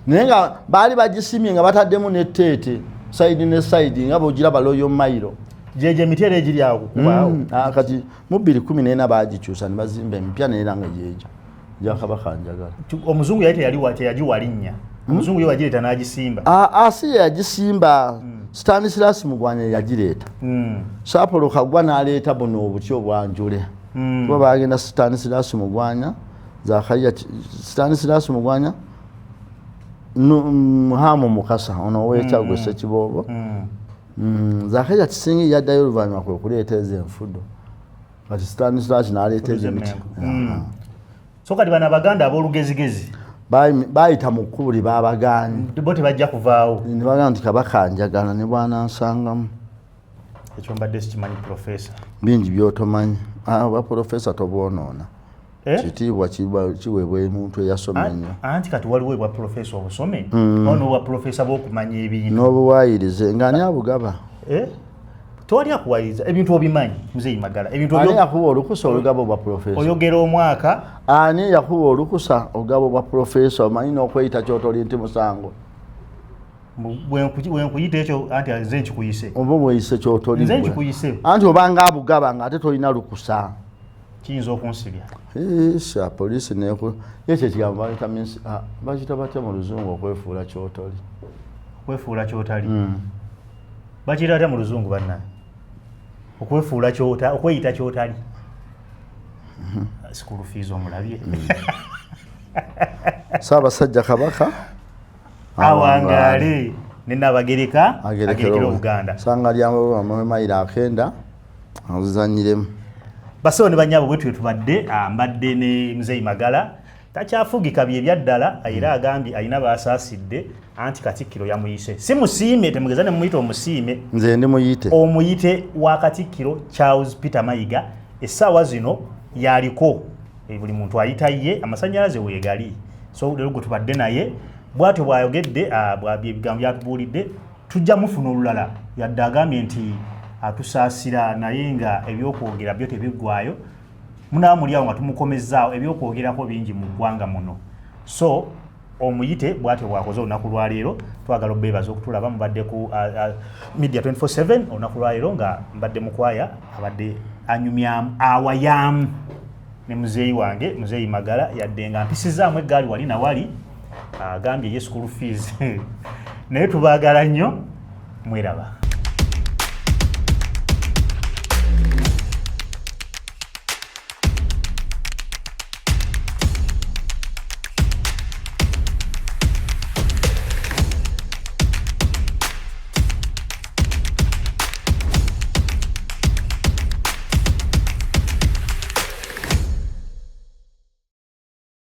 naye nga baali bagisimye nga bataddemu n'etteete side ne side nga bogira baloyo mailo jeje mitere egiri awo kubaawo kati mu 2014 bagikyusa ne bazimba empya neera nga jeje ja kabaka njagala omuzungu yali yagiwalinnya omuzungu yo yagireeta n'agisimba asi yagisimba Stanislas Mugwanya yagireeta Sapolo Kagwa n'aleeta buno obutyo obwanjule kuba bagenda Stanislas Mugwanya Zakaria Stanislas Mugwanya Muhamu Mukasa ono wekyagwe Ssekibobo Zakaria Kisingi yaddayo oluvannyuma kwe kuleeta enfudo kati Stanislas n'aleeta emiti so kati bano Abaganda ab'olugezigezi bayita mu kkubo lye baabagaanye bo tebajja kuvaawo ne bagamba nti kabaka njagala ne bwanansangamu ekyo mbadde sikimanyi profesa bingi byotomanyi ba profesa tobwonoona kitiibwa kiweebwa omuntu eyasoma ennyo anti kati waliwo bwa profesa obusome ono bwa profesa bw'okumanya ebintu n'obuwaayirize ng'ani abugaba tewali akuwayiriza ebintu obimanyi Muzeeyi Magala ebintu ani yakuba olukusa olugabo bwa profesa oyogera omwaka ani yakuba olukusa olugabo bwa profesa omanyi n'okweyita kyotoli nti musango wenkuyita ekyo anti nze nkikuyise oba bweyise kyotoli nze nkikuyise anti obanga abugaba ng'ate tolina lukusa kiyinza okunsibya sha poliisi neku ekyo ekigambo bakita batya mu luzungu okwefuula kyotoli okwefuula kyotali bakiyita atya mu luzungu bannaye okwefuula kyota okweyita kyotali school fees omulabye Ssaabasajja Kabaka awangaale ne Nnabagereka agerekera Obuganda sanga lyambo mayira akenda azanyiremu baso ne banyabo bwetu tubadde mbadde ne Muzeeyi Magala takyafugika bye byaddala era agambye alina baasaasidde anti Katikkiro yamuyise si musiime temugezane muyite omusiime nze ndi muyite omuyite wa Katikkiro Charles Peter Mayiga essaawa zino yaliko buli muntu ayita ye amasannyalaze weegali so lero gwe tubadde naye bwatyo bwayogedde ebigambo byatubuulidde tujja mufuna olulala yadde agambye nti atusaasira naye nga ebyokwogera byo tebiggwayo munaamuli awo nga tumukomezzaawo ebyokwogerako bingi mu ggwanga muno so omuyite bwatyo bwakoze olunaku lwaleero twagala obeebaza okutulaba mubadde ku Media 24/7 olunaku lwaleero nga mbadde mukwaya abadde anyumyamu awayaamu ne muzeeyi wange Muzeeyi Magala yadde nga mpisizaamu eggaali wali nawali agambye ye school fees naye tubaagala nnyo mweraba